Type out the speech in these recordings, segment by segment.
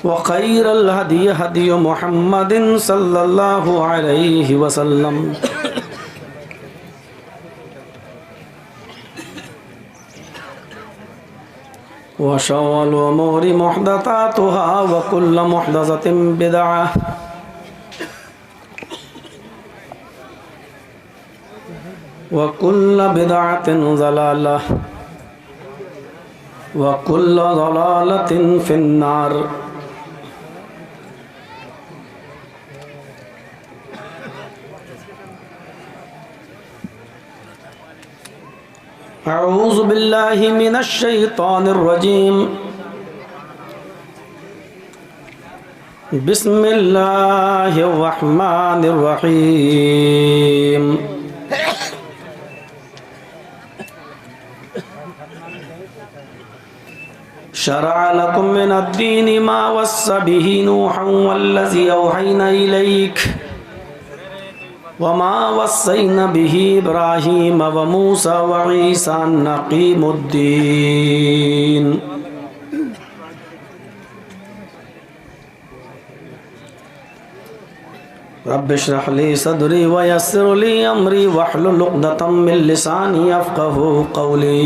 व खैरुल हदी हदी मुहम्मदिन सल्लल्लाहु अलैहि वसल्लम व शर्रुल उमूरि मुहदसातुहा व कुल्लु मुहदसतिन बिदअह व कुल्लु बिदअतिन ज़लालह व कुल्लु ज़लालतिन फिन्नार। अऊज़ु बिल्लाहि मिनश शैतानिर रजीम। बिस्मिल्लाहिर रहमानिर रहीम। शरअ लकुम मिनद्दीनि मा वस्सा बिही नूहन वल्लज़ी औहैना इलैक वमा वस्सैना बिही इब्राहीम व मूसा व ईसा अन अक़ीमुद्दीन। रब्बि इश्रह ली सदरी व यस्सिर ली अमरी वहलुल उक़दतम मिन लिसानी यफ़क़हू क़ौली।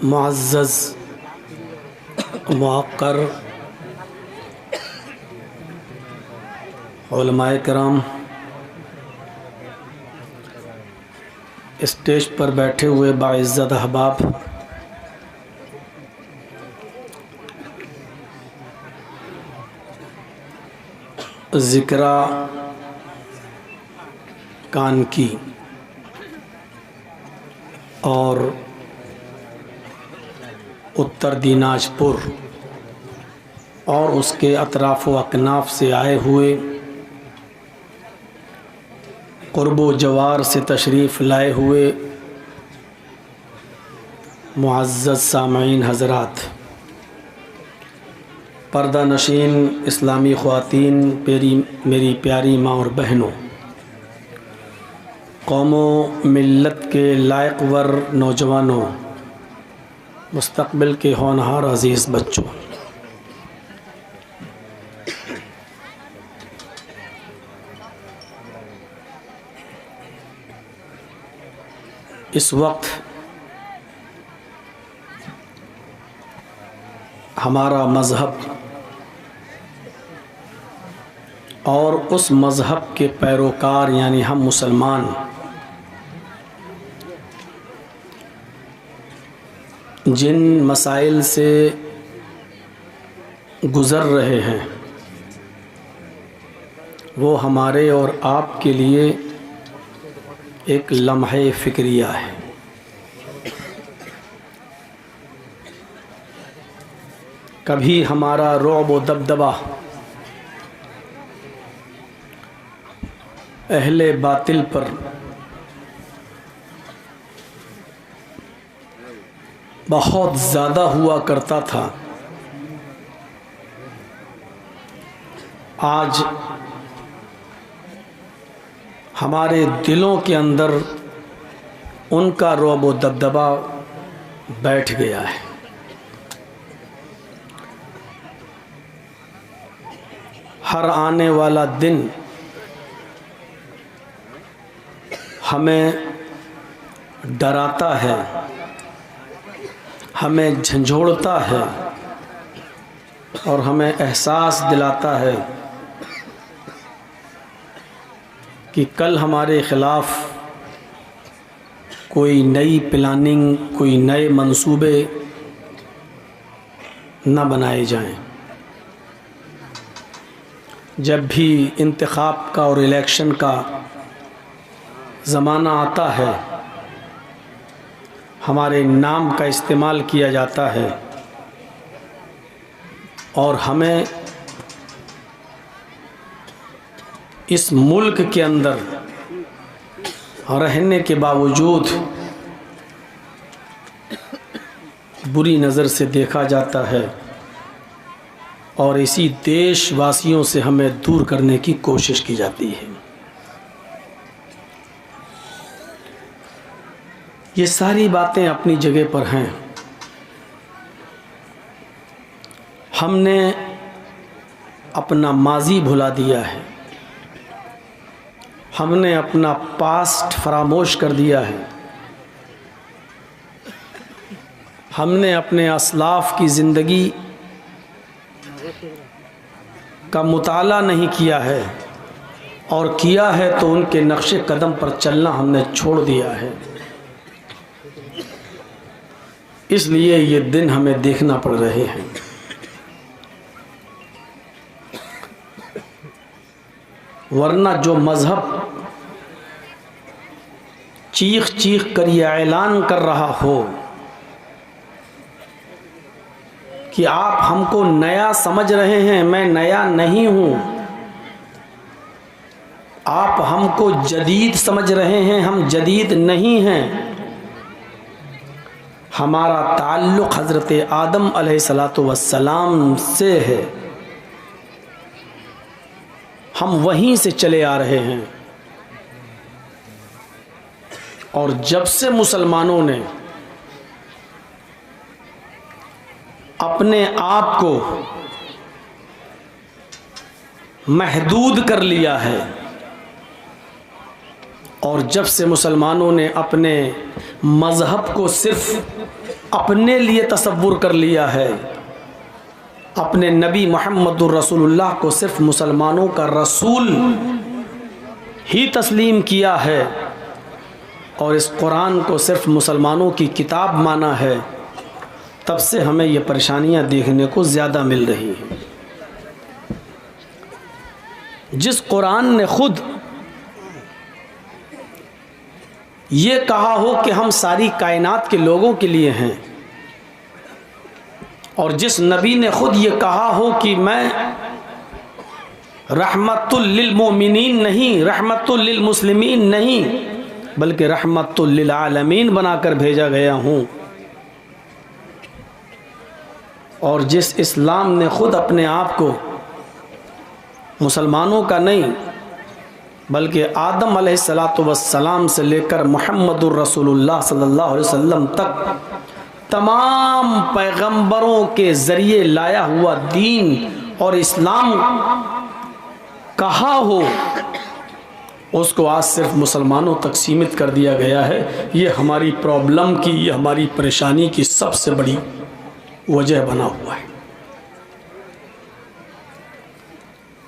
मुअज़्ज़ज़ मुअक्कर उलमाए किराम, स्टेज पर बैठे हुए बाइज़्ज़त अहबाब, ज़िक्रा कानकी और उत्तर दिनाजपुर और उसके अतराफ़ व अकनाफ से आए हुए, क़ुर्ब व जवार से तशरीफ़ लाए हुए मुअज़्ज़ज़ सामईन हज़रात, पर्दा नशीन इस्लामी ख़वातीन, मेरी प्यारी माँ और बहनों, कौमो मिल्लत के लायक़वर नौजवानों, मुस्तक़बिल के होनहार अज़ीज़ बच्चों, इस वक्त हमारा मज़हब और उस मज़हब के पैरोकार यानी हम मुसलमान जिन मसाइल से गुज़र रहे हैं वो हमारे और आपके लिए एक लम्हे फ़िक्रिया है। कभी हमारा रौब व दबदबा अहले बातिल पर बहुत ज़्यादा हुआ करता था, आज हमारे दिलों के अंदर उनका रौब व दबदबा बैठ गया है। हर आने वाला दिन हमें डराता है, हमें झंझोड़ता है और हमें एहसास दिलाता है कि कल हमारे ख़िलाफ़ कोई नई प्लानिंग, कोई नए मंसूबे न बनाए जाएं। जब भी इंतखाब का और इलेक्शन का ज़माना आता है, हमारे नाम का इस्तेमाल किया जाता है और हमें इस मुल्क के अंदर रहने के बावजूद बुरी नज़र से देखा जाता है और इसी देशवासियों से हमें दूर करने की कोशिश की जाती है। ये सारी बातें अपनी जगह पर हैं। हमने अपना माजी भुला दिया है, हमने अपना पास्ट फरामोश कर दिया है, हमने अपने असलाफ की ज़िंदगी का मुताला नहीं किया है, और किया है तो उनके नक्शे कदम पर चलना हमने छोड़ दिया है। इसलिए ये दिन हमें देखना पड़ रहे हैं। वरना जो मज़हब चीख चीख कर ये ऐलान कर रहा हो कि आप हमको नया समझ रहे हैं, मैं नया नहीं हूँ, आप हमको जदीद समझ रहे हैं, हम जदीद नहीं हैं, हमारा ताल्लुक़ हज़रत आदम अलैहिस्सलातु वस्सलाम से है, हम वहीं से चले आ रहे हैं। और जब से मुसलमानों ने अपने आप को महदूद कर लिया है, और जब से मुसलमानों ने अपने मज़हब को सिर्फ अपने लिए तसव्वुर कर लिया है, अपने नबी मुहम्मदुर रसूलुल्लाह को सिर्फ मुसलमानों का रसूल ही तस्लीम किया है, और इस कुरान को सिर्फ मुसलमानों की किताब माना है, तब से हमें ये परेशानियां देखने को ज़्यादा मिल रही हैं। जिस कुरान ने खुद ये कहा हो कि हम सारी कायनात के लोगों के लिए हैं, और जिस नबी ने खुद ये कहा हो कि मैं रहमतुल लिल मोमिनीन नहीं, रहमतुल लिल मुस्लिमीन नहीं, बल्कि रहमतुल लिल आलमीन बनाकर भेजा गया हूँ, और जिस इस्लाम ने खुद अपने आप को मुसलमानों का नहीं बल्कि आदम अलैहिस्सलातु वस्सलाम से लेकर मुहम्मदुर रसूलुल्लाह सल्लल्लाहु अलैहि वसल्लम तक तमाम पैगंबरों के ज़रिए लाया हुआ दीन और इस्लाम कहा हो, उसको आज सिर्फ मुसलमानों तक सीमित कर दिया गया है। ये हमारी प्रॉब्लम की, ये हमारी परेशानी की सबसे बड़ी वजह बना हुआ है।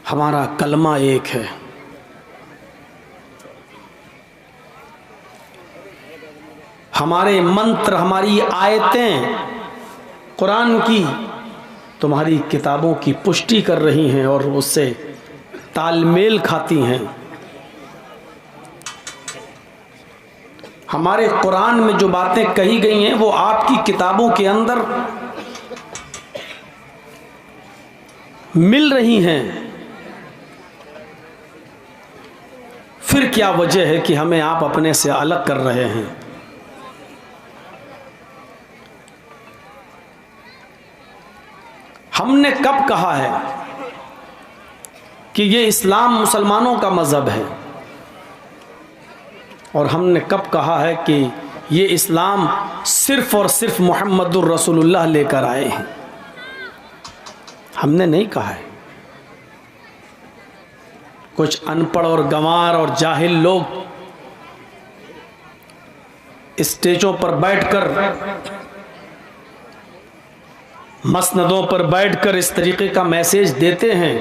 हमारा कलमा एक है, हमारे मंत्र, हमारी आयतें कुरान की तुम्हारी किताबों की पुष्टि कर रही हैं और उससे तालमेल खाती हैं। हमारे कुरान में जो बातें कही गई हैं वो आपकी किताबों के अंदर मिल रही हैं। फिर क्या वजह है कि हमें आप अपने से अलग कर रहे हैं? हमने कब कहा है कि ये इस्लाम मुसलमानों का मज़हब है, और हमने कब कहा है कि ये इस्लाम सिर्फ़ और सिर्फ मुहम्मदुर रसूलुल्लाह लेकर आए हैं? हमने नहीं कहा है। कुछ अनपढ़ और गंवार और जाहिल लोग स्टेजों पर बैठकर, मसनदों पर बैठकर इस तरीके का मैसेज देते हैं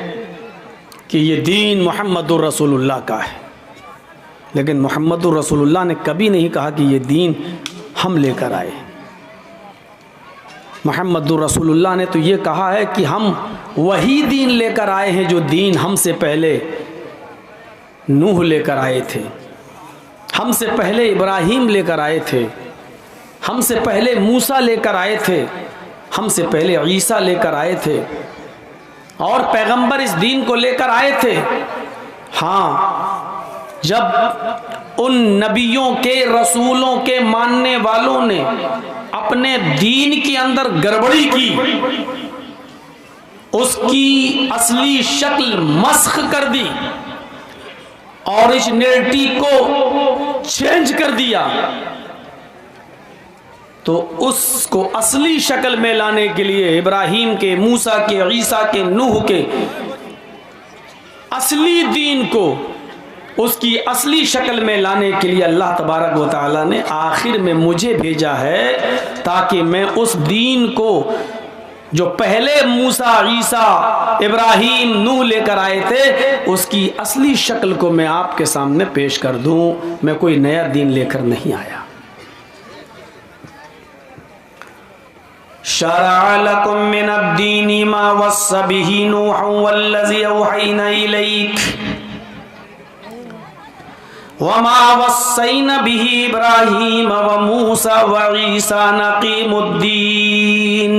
कि ये दीन मुहम्मदुर रसूलुल्लाह का है, लेकिन मुहम्मदुर रसूलुल्लाह ने कभी नहीं कहा कि ये दीन हम लेकर आए। मुहम्मदुर रसूलुल्लाह ने तो ये कहा है कि हम वही दीन लेकर आए हैं जो दीन हमसे पहले नूह लेकर आए थे, हमसे पहले इब्राहीम लेकर आए थे, हमसे पहले मूसा लेकर आए थे, हमसे पहले ईसा लेकर आए थे, और पैगंबर इस दीन को लेकर आए थे। हाँ, जब उन नबियों के, रसूलों के मानने वालों ने अपने दीन के अंदर गड़बड़ी की, उसकी असली शक्ल मस्ख कर दी, ओरिजिनलिटी को चेंज कर दिया, तो उसको असली शक्ल में लाने के लिए इब्राहीम के, मूसा के, ईसा के, नूह के असली दीन को उसकी असली शक्ल में लाने के लिए अल्लाह तबारक व तआला ने आखिर में मुझे भेजा है, ताकि मैं उस दीन को जो पहले मूसा, ईसा, इब्राहीम, नूह लेकर आए थे, उसकी असली शक्ल को मैं आपके सामने पेश कर दूं। मैं कोई नया दीन लेकर नहीं आया। शरअ लकुम मिनद्दीनि मा वस्सा बिही नूहन वल्लज़ी औहैना इलैक वमा वस्सैना बिही इब्राहीम व मूसा व ईसा अन अक़ीमुद्दीन।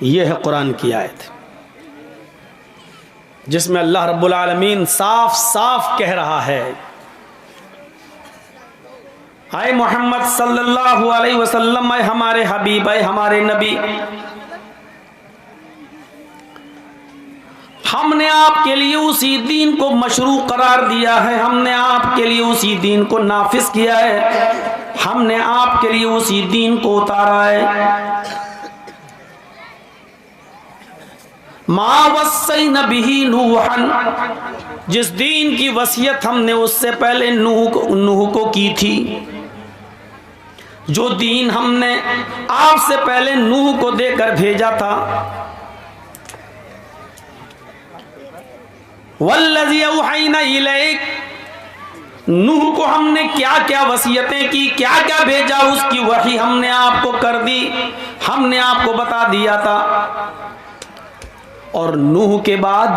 यह है कुरान की आयत, जिसमें अल्लाह रब्बुल आलमीन साफ साफ कह रहा है, आए मोहम्मद सल्लल्लाहु अलैहि वसल्लम, आए हमारे हबीब, आए हमारे नबी, हमने आपके लिए उसी दीन को मशरू करार दिया है, हमने आपके लिए उसी दीन को नाफिज किया है, हमने आपके लिए उसी दीन को उतारा है। मा वस्सैना बिही नूहन, जिस दीन की वसीयत हमने उससे पहले नूह को की थी, जो दीन हमने आपसे पहले नूह को देकर भेजा था। वल्लज़ी औहैना इलैक, नूह को हमने क्या क्या वसीयतें की, क्या क्या भेजा, उसकी वही हमने आपको कर दी, हमने आपको बता दिया था। और नूह के बाद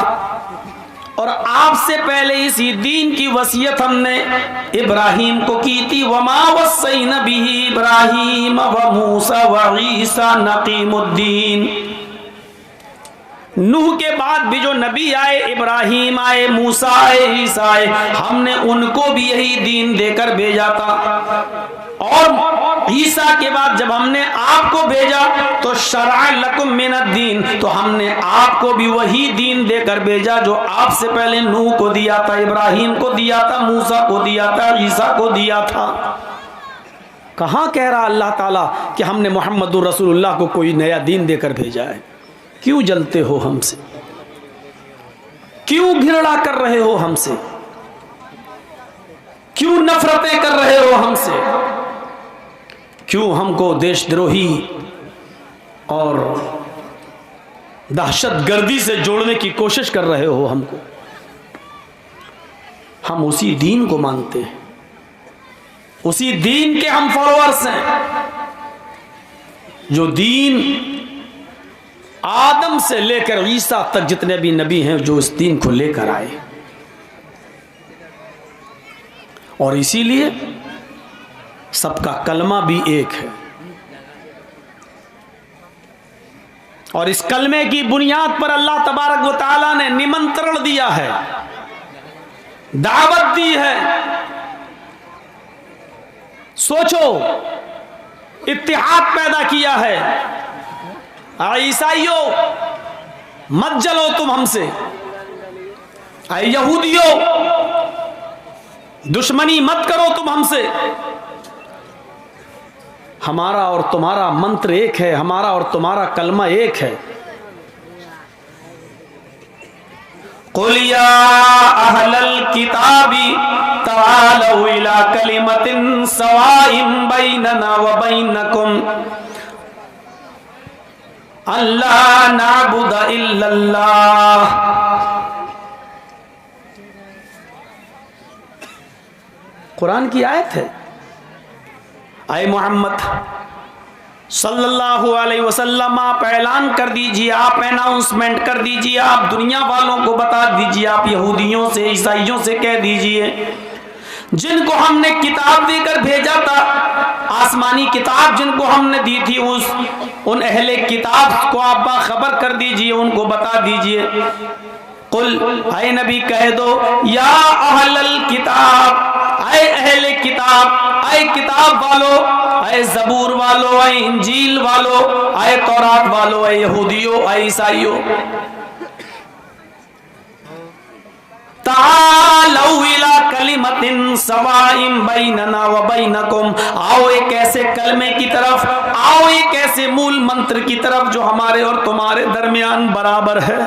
और आपसे पहले इसी दीन की वसीयत हमने इब्राहीम को की थी। वमा वस्सैना बिही इब्राहीम व मूसा व ईसा अन अक़ीमुद्दीन। नूह के बाद भी जो नबी आए, इब्राहीम आए, मूसा आए, ईसा आए, हमने उनको भी यही दीन देकर भेजा था। और ईसा के बाद जब हमने आपको भेजा तो शरअ लकुम मिनद्दीन, तो हमने आपको भी वही दीन देकर भेजा जो आपसे पहले नूह को दिया था, इब्राहीम को दिया था, मूसा को दिया था, ईसा को दिया था। कहां कह रहा अल्लाह ताला कि हमने मोहम्मदुर रसूलुल्लाह को कोई नया दीन देकर भेजा है? क्यों जलते हो हमसे? क्यों घृणा कर रहे हो हमसे? क्यों नफरतें कर रहे हो हमसे? क्यों हमको देशद्रोही और दहशतगर्दी से जोड़ने की कोशिश कर रहे हो हमको? हम उसी दीन को मानते हैं, उसी दीन के हम फॉलोअर्स हैं, जो दीन आदम से लेकर ईसा तक जितने भी नबी हैं, जो इस दीन को लेकर आए। और इसीलिए सबका कलमा भी एक है, और इस कलमे की बुनियाद पर अल्लाह तबारक व तआला ने निमंत्रण दिया है, दावत दी है। सोचो, इत्तिहाद पैदा किया है। ईसाइयों, मत जलो तुम हमसे, यहूदियों, दुश्मनी मत करो तुम हमसे। हमारा और तुम्हारा मंत्र एक है, हमारा और तुम्हारा कलमा एक है। कुल या अहलल किताबी तआलू इला कलिमतिन सवाइन बैनना व बैनकुम अल्ला नाबुदा इल्लल्लाह। कुरान की आयत है। आए मोहम्मद सल्लल्लाहु अलैहि वसल्लम, आप ऐलान कर दीजिए, आप अनाउंसमेंट कर दीजिए, आप दुनिया वालों को बता दीजिए, आप यहूदियों से, ईसाइयों से कह दीजिए, जिनको हमने किताब देकर भेजा था, आसमानी किताब जिनको हमने दी थी, उन अहले किताब को आप बाखबर कर दीजिए, उनको बता दीजिए कुल, आए नबी कह दो, या अहलल किताब, आए अहले किताब, आए किताब वालो, आए जबूर वालो, आए इंजील वालो, आए तौरात वालो, आए यहूदियों, आए ईसाइयों, तालौ इला कलिमतिन सवाइम बैनना व बैनकुम, आओ एक ऐसे कलमे की तरफ, आओ एक ऐसे मूल मंत्र की तरफ जो हमारे और तुम्हारे दरमियान बराबर है।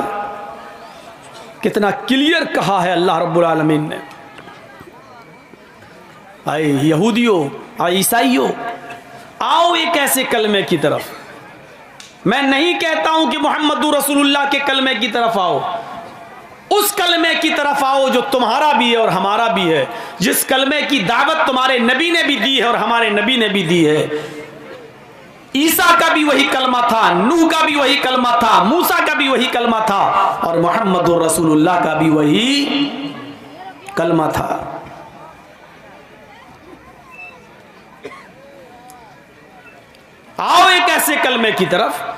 कितना क्लियर कहा है अल्लाह रब्बुल आलमीन ने। आए यहूदियों, आए ईसाइयों, आओ एक ऐसे कलमे की तरफ। मैं नहीं कहता हूं कि मोहम्मदुर रसूलुल्लाह के कलमे की तरफ आओ, उस कलमे की तरफ आओ जो तुम्हारा भी है और हमारा भी है, जिस कलमे की दावत तुम्हारे नबी ने भी दी है और हमारे नबी ने भी दी है। ईसा का भी वही कलमा था, नूह का भी वही कलमा था, मूसा का भी वही कलमा था और मोहम्मदुर रसूलुल्लाह का भी वही कलमा था। आओ एक ऐसे कलमे की तरफ।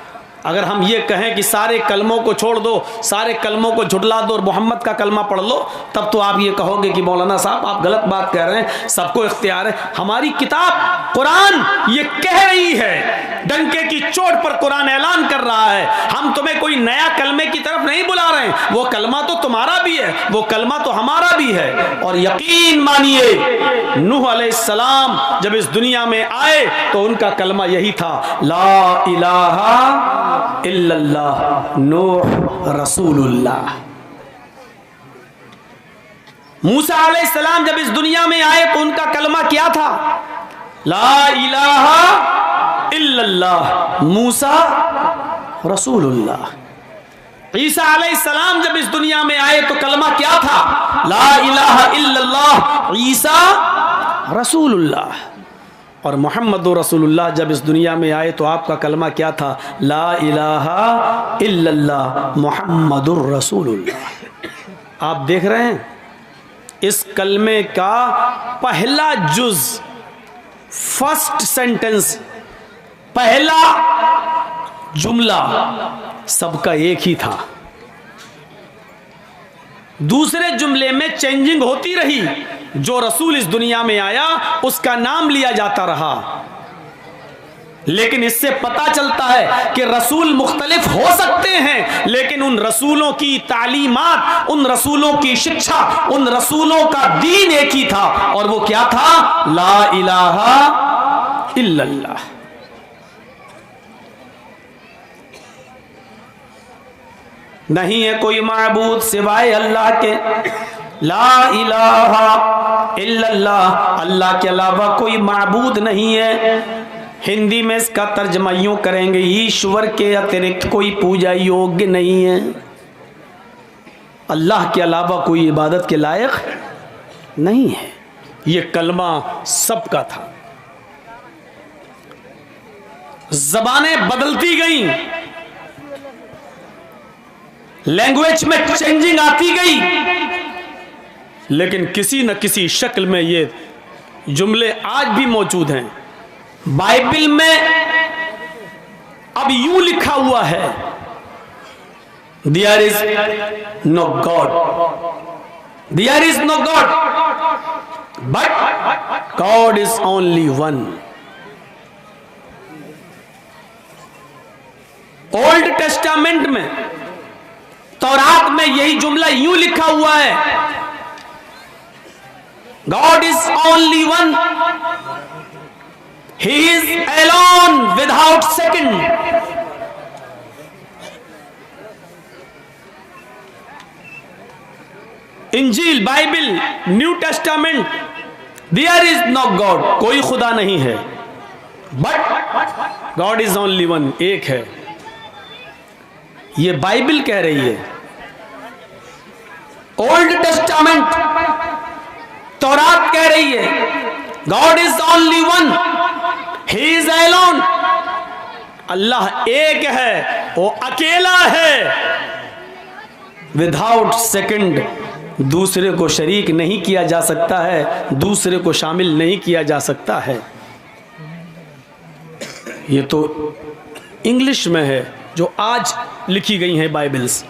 अगर हम ये कहें कि सारे कलमों को छोड़ दो, सारे कलमों को झुटला दो और मोहम्मद का कलमा पढ़ लो, तब तो आप ये कहोगे कि मौलाना साहब आप गलत बात कह रहे हैं, सबको इख्तियार है। हमारी किताब कुरान ये कह रही है, डंके की चोट पर कुरान ऐलान कर रहा है, हम तुम्हें कोई नया कलमे की तरफ नहीं बुला रहे हैं। वो कलमा तो तुम्हारा भी है, वो कलमा तो हमारा भी है। और यकीन मानिए, नूह अलैहिस्सलाम जब इस दुनिया में आए तो उनका कलमा यही था, ला इलाहा इल्लल्लाह नूह रसूलुल्लाह। मूसा अलैहिस्सलाम जब इस दुनिया में आए तो उनका कलमा क्या था? ला इलाहा इल्लल्लाह मूसा रसूलुल्लाह। ईसा अलैहिस्सलाम जब इस दुनिया में आए तो कलमा क्या था? ला इलाहा इल्लल्लाह ईसा रसूलुल्लाह। और मोहम्मदुर रसूलुल्लाह जब इस दुनिया में आए तो आपका कलमा क्या था? ला इलाहा इल्लल्लाह मोहम्मदुर रसूलुल्लाह। आप देख रहे हैं इस कलमे का पहला जुज, फर्स्ट सेंटेंस, पहला जुमला सबका एक ही था। दूसरे जुमले में चेंजिंग होती रही, जो रसूल इस दुनिया में आया उसका नाम लिया जाता रहा। लेकिन इससे पता चलता है कि रसूल मुख्तलिफ हो सकते हैं, लेकिन उन रसूलों की तालीमात, उन रसूलों की शिक्षा, उन रसूलों का दीन एक ही था। और वो क्या था? ला इलाहा इल्लल्लाह। नहीं है कोई माबूद सिवाय अल्लाह के, ला इलाहा इल्लल्लाह, अल्लाह के अलावा कोई माबूद नहीं है। हिंदी में इसका तर्जमा यूं करेंगे, ईश्वर के अतिरिक्त कोई पूजा योग्य नहीं है। अल्लाह के अलावा कोई इबादत के लायक नहीं है। ये कलमा सबका था। ज़बानें बदलती गईं, लैंग्वेज में चेंजिंग आती गई, लेकिन किसी न किसी शक्ल में ये जुमले आज भी मौजूद हैं। बाइबल में अब यूं लिखा हुआ है, there is no God, there is no God, but God is only one. Old Testament में, तौरात में यही जुमला यूं लिखा हुआ है, God is only one, he is alone without second. इंजील, Bible, New Testament, there is no God, कोई खुदा नहीं है, but God is only one, एक है। ये बाइबल कह रही है। ओल्ड टेस्टामेंट, तौरात कह रही है, God is only one, he is alone, अल्लाह एक है, वो अकेला है, विदाउट सेकंड, दूसरे को शरीक नहीं किया जा सकता है, दूसरे को शामिल नहीं किया जा सकता है। ये तो इंग्लिश में है जो आज लिखी गई हैं बाइबल्स।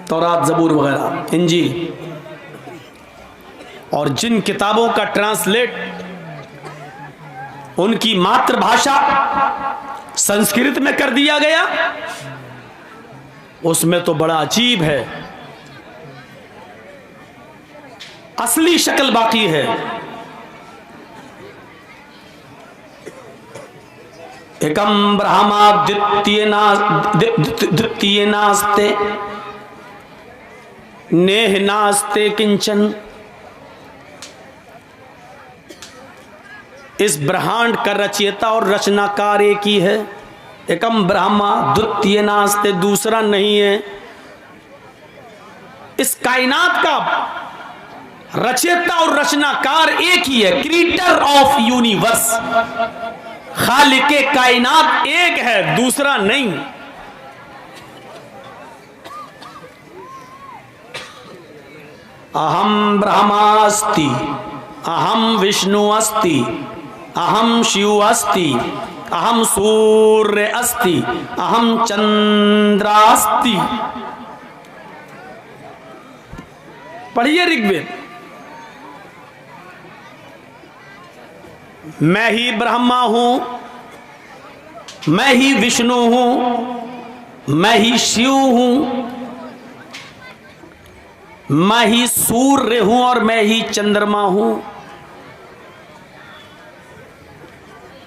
तौरात, ज़बूर वगैरह, इंजील, और जिन किताबों का ट्रांसलेट उनकी मातृभाषा संस्कृत में कर दिया गया, उसमें तो बड़ा अजीब है, असली शक्ल बाकी है। एकम ब्रह्मा द्वितीय नास्ते नेह नास्ते किंचन। इस ब्रह्मांड का रचयिता और रचनाकार एक ही है। एकम ब्रह्मा द्वितीय नास्ते, दूसरा नहीं है। इस कायनात का रचयिता और रचनाकार एक ही है, क्रिएटर ऑफ यूनिवर्स। खालिके कायनात एक है, दूसरा नहीं। अहम ब्रह्मास्ति, अहम विष्णु अस्ति, अहम शिव अस्ति, अहम सूर्य अस्ति, अहम चंद्रास्ति। पढ़िए ऋग्वेद। मैं ही ब्रह्मा हूं, मैं ही विष्णु हूं, मैं ही शिव हूं, मैं ही सूर्य हूं और मैं ही चंद्रमा हूं।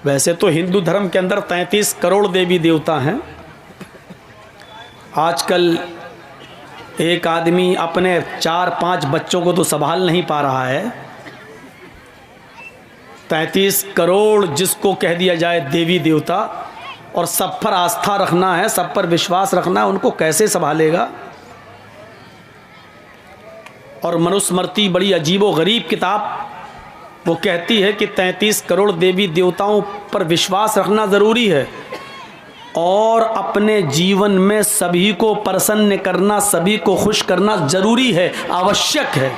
वैसे तो हिंदू धर्म के अंदर 33 करोड़ देवी देवता हैं। आजकल एक आदमी अपने 4-5 बच्चों को तो संभाल नहीं पा रहा है। 33 करोड़ जिसको कह दिया जाए देवी देवता, और सब पर आस्था रखना है, सब पर विश्वास रखना है, उनको कैसे संभालेगा। और मनुस्मृति बड़ी अजीबो गरीब किताब, वो कहती है कि 33 करोड़ देवी देवताओं पर विश्वास रखना ज़रूरी है और अपने जीवन में सभी को प्रसन्न करना, सभी को खुश करना ज़रूरी है, आवश्यक है।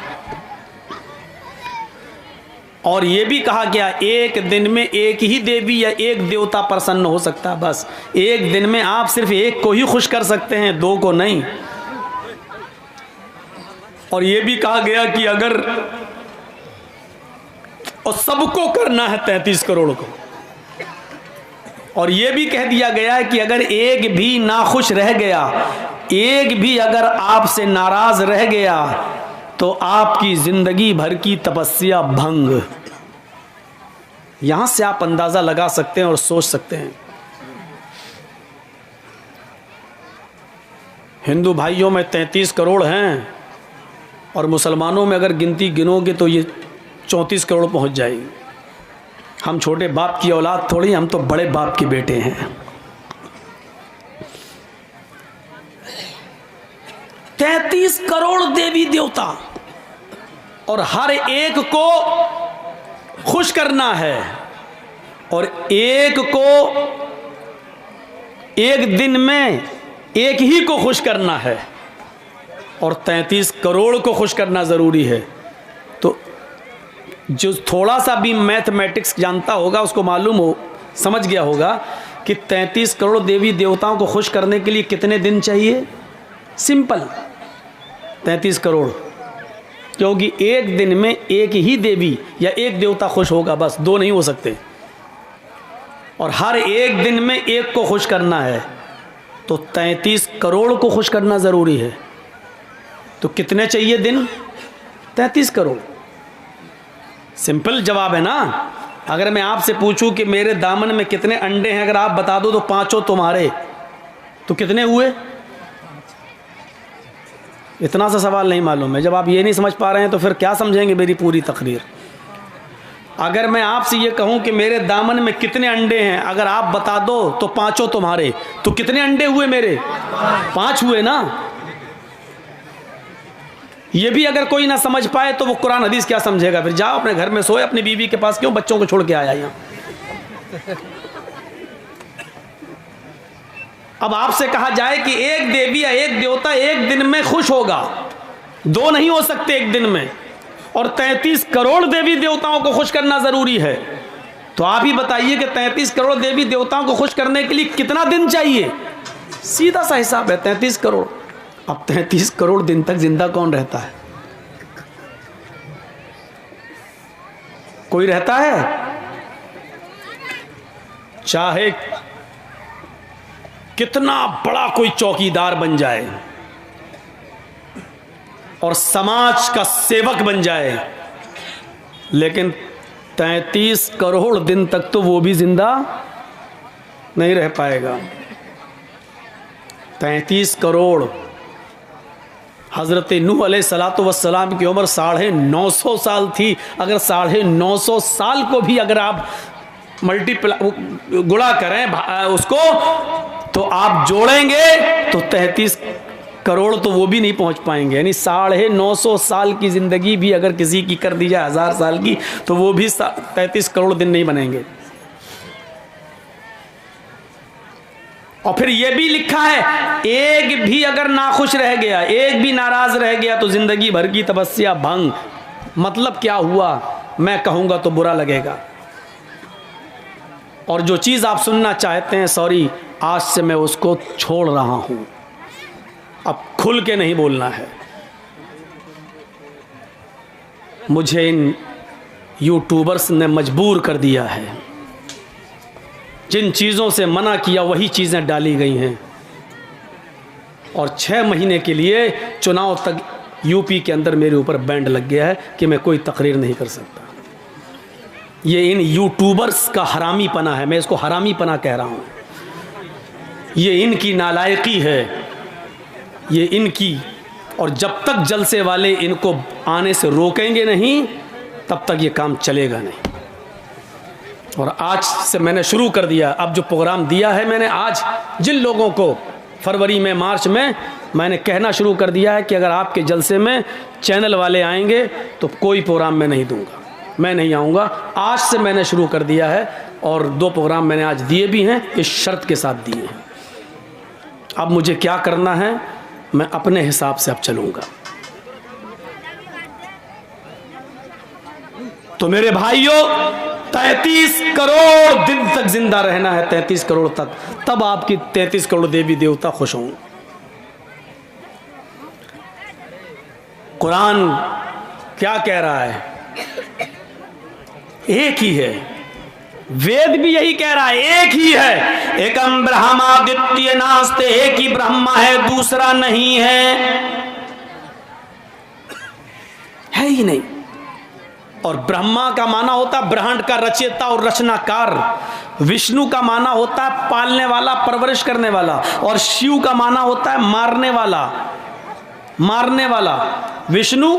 और ये भी कहा गया एक दिन में एक ही देवी या एक देवता प्रसन्न हो सकता है। बस एक दिन में आप सिर्फ एक को ही खुश कर सकते हैं, 2 को नहीं। और ये भी कहा गया कि अगर, और सबको करना है 33 करोड़ को। और ये भी कह दिया गया है कि अगर एक भी नाखुश रह गया, एक भी अगर आपसे नाराज रह गया, तो आपकी जिंदगी भर की तपस्या भंग। यहां से आप अंदाजा लगा सकते हैं और सोच सकते हैं। हिंदू भाइयों में 33 करोड़ हैं और मुसलमानों में अगर गिनती गिनोगे तो ये 34 करोड़ पहुंच जाएगी। हम छोटे बाप की औलाद थोड़ी, हम तो बड़े बाप के बेटे हैं। 33 करोड़ देवी देवता और हर एक को खुश करना है, और एक को एक दिन में एक ही को खुश करना है, और 33 करोड़ को खुश करना ज़रूरी है। तो जो थोड़ा सा भी मैथमेटिक्स जानता होगा उसको मालूम हो, समझ गया होगा कि 33 करोड़ देवी देवताओं को खुश करने के लिए कितने दिन चाहिए। सिंपल 33 करोड़, क्योंकि एक दिन में एक ही देवी या एक देवता खुश होगा, बस 2 नहीं हो सकते। और हर एक दिन में एक को खुश करना है, तो 33 करोड़ को खुश करना ज़रूरी है। तो कितने चाहिए दिन? 33 करोड़। सिंपल जवाब है ना। अगर मैं आपसे पूछूं कि मेरे दामन में कितने अंडे हैं, अगर आप बता दो तो 5 तुम्हारे, तो कितने हुए? इतना सा सवाल नहीं मालूम है। जब आप ये नहीं समझ पा रहे हैं तो फिर क्या समझेंगे मेरी पूरी तकरीर। अगर मैं आपसे ये कहूं कि मेरे दामन में कितने अंडे हैं, अगर आप बता दो तो 5 तुम्हारे, तो कितने अंडे हुए मेरे? 5 हुए ना। ये भी अगर कोई ना समझ पाए तो वो कुरान हदीस क्या समझेगा? फिर जाओ अपने घर में सोए, अपनी बीवी के पास क्यों बच्चों को छोड़ के आया यहाँ। अब आपसे कहा जाए कि एक देवी या एक देवता एक दिन में खुश होगा, 2 नहीं हो सकते एक दिन में, और 33 करोड़ देवी देवताओं को खुश करना जरूरी है। तो आप ही बताइए कि 33 करोड़ देवी देवताओं को खुश करने के लिए कितना दिन चाहिए? सीधा सा हिसाब है 33 करोड़। अब 33 करोड़ दिन तक जिंदा कौन रहता है? कोई रहता है? चाहे कितना बड़ा कोई चौकीदार बन जाए और समाज का सेवक बन जाए, लेकिन 33 करोड़ दिन तक तो वो भी जिंदा नहीं रह पाएगा। 33 करोड़। हज़रत नूह अलैहिस्सलातु वस्सलाम की उम्र 950 साल थी। अगर 950 साल को भी अगर आप गुणा करें उसको, तो आप जोड़ेंगे तो 33 करोड़ तो वो भी नहीं पहुंच पाएंगे। यानी 950 साल की ज़िंदगी भी अगर किसी की कर दी जाए 1000 साल की, तो वो भी 33 करोड़ दिन नहीं बनेंगे। और फिर ये भी लिखा है, एक भी अगर नाखुश रह गया, एक भी नाराज रह गया, तो जिंदगी भर की तपस्या भंग। मतलब क्या हुआ? मैं कहूंगा तो बुरा लगेगा। और जो चीज़ आप सुनना चाहते हैं, सॉरी, आज से मैं उसको छोड़ रहा हूं। अब खुल के नहीं बोलना है। मुझे इन यूट्यूबर्स ने मजबूर कर दिया है। जिन चीज़ों से मना किया वही चीज़ें डाली गई हैं। और 6 महीने के लिए चुनाव तक यूपी के अंदर मेरे ऊपर बैंड लग गया है कि मैं कोई तकरीर नहीं कर सकता। ये इन यूट्यूबर्स का हरामीपना है। मैं इसको हरामीपना कह रहा हूँ। ये इनकी नालायकी है, ये इनकी। और जब तक जलसे वाले इनको आने से रोकेंगे नहीं, तब तक ये काम चलेगा नहीं। और आज से मैंने शुरू कर दिया। अब जो प्रोग्राम दिया है मैंने, आज जिन लोगों को फरवरी में, मार्च में, मैंने कहना शुरू कर दिया है कि अगर आपके जलसे में चैनल वाले आएंगे तो कोई प्रोग्राम मैं नहीं दूंगा, मैं नहीं आऊँगा। आज से मैंने शुरू कर दिया है। और 2 प्रोग्राम मैंने आज दिए भी हैं, इस शर्त के साथ दिए हैं। अब मुझे क्या करना है, मैं अपने हिसाब से अब चलूँगा। तो मेरे भाइयों, 33 करोड़ दिन तक जिंदा रहना है, 33 करोड़ तक। तब आपकी 33 करोड़ देवी देवता खुश होंगे। कुरान क्या कह रहा है? एक ही है। वेद भी यही कह रहा है, एक ही है। एकम ब्रह्मा द्वितीय नास्ते, एक ही ब्रह्मा है, दूसरा नहीं है ही नहीं। और ब्रह्मा का माना होता है ब्रह्मांड का रचयिता और रचनाकार। विष्णु का माना होता है पालने वाला, परवरिश करने वाला। और शिव का माना होता है मारने वाला, मारने वाला। विष्णु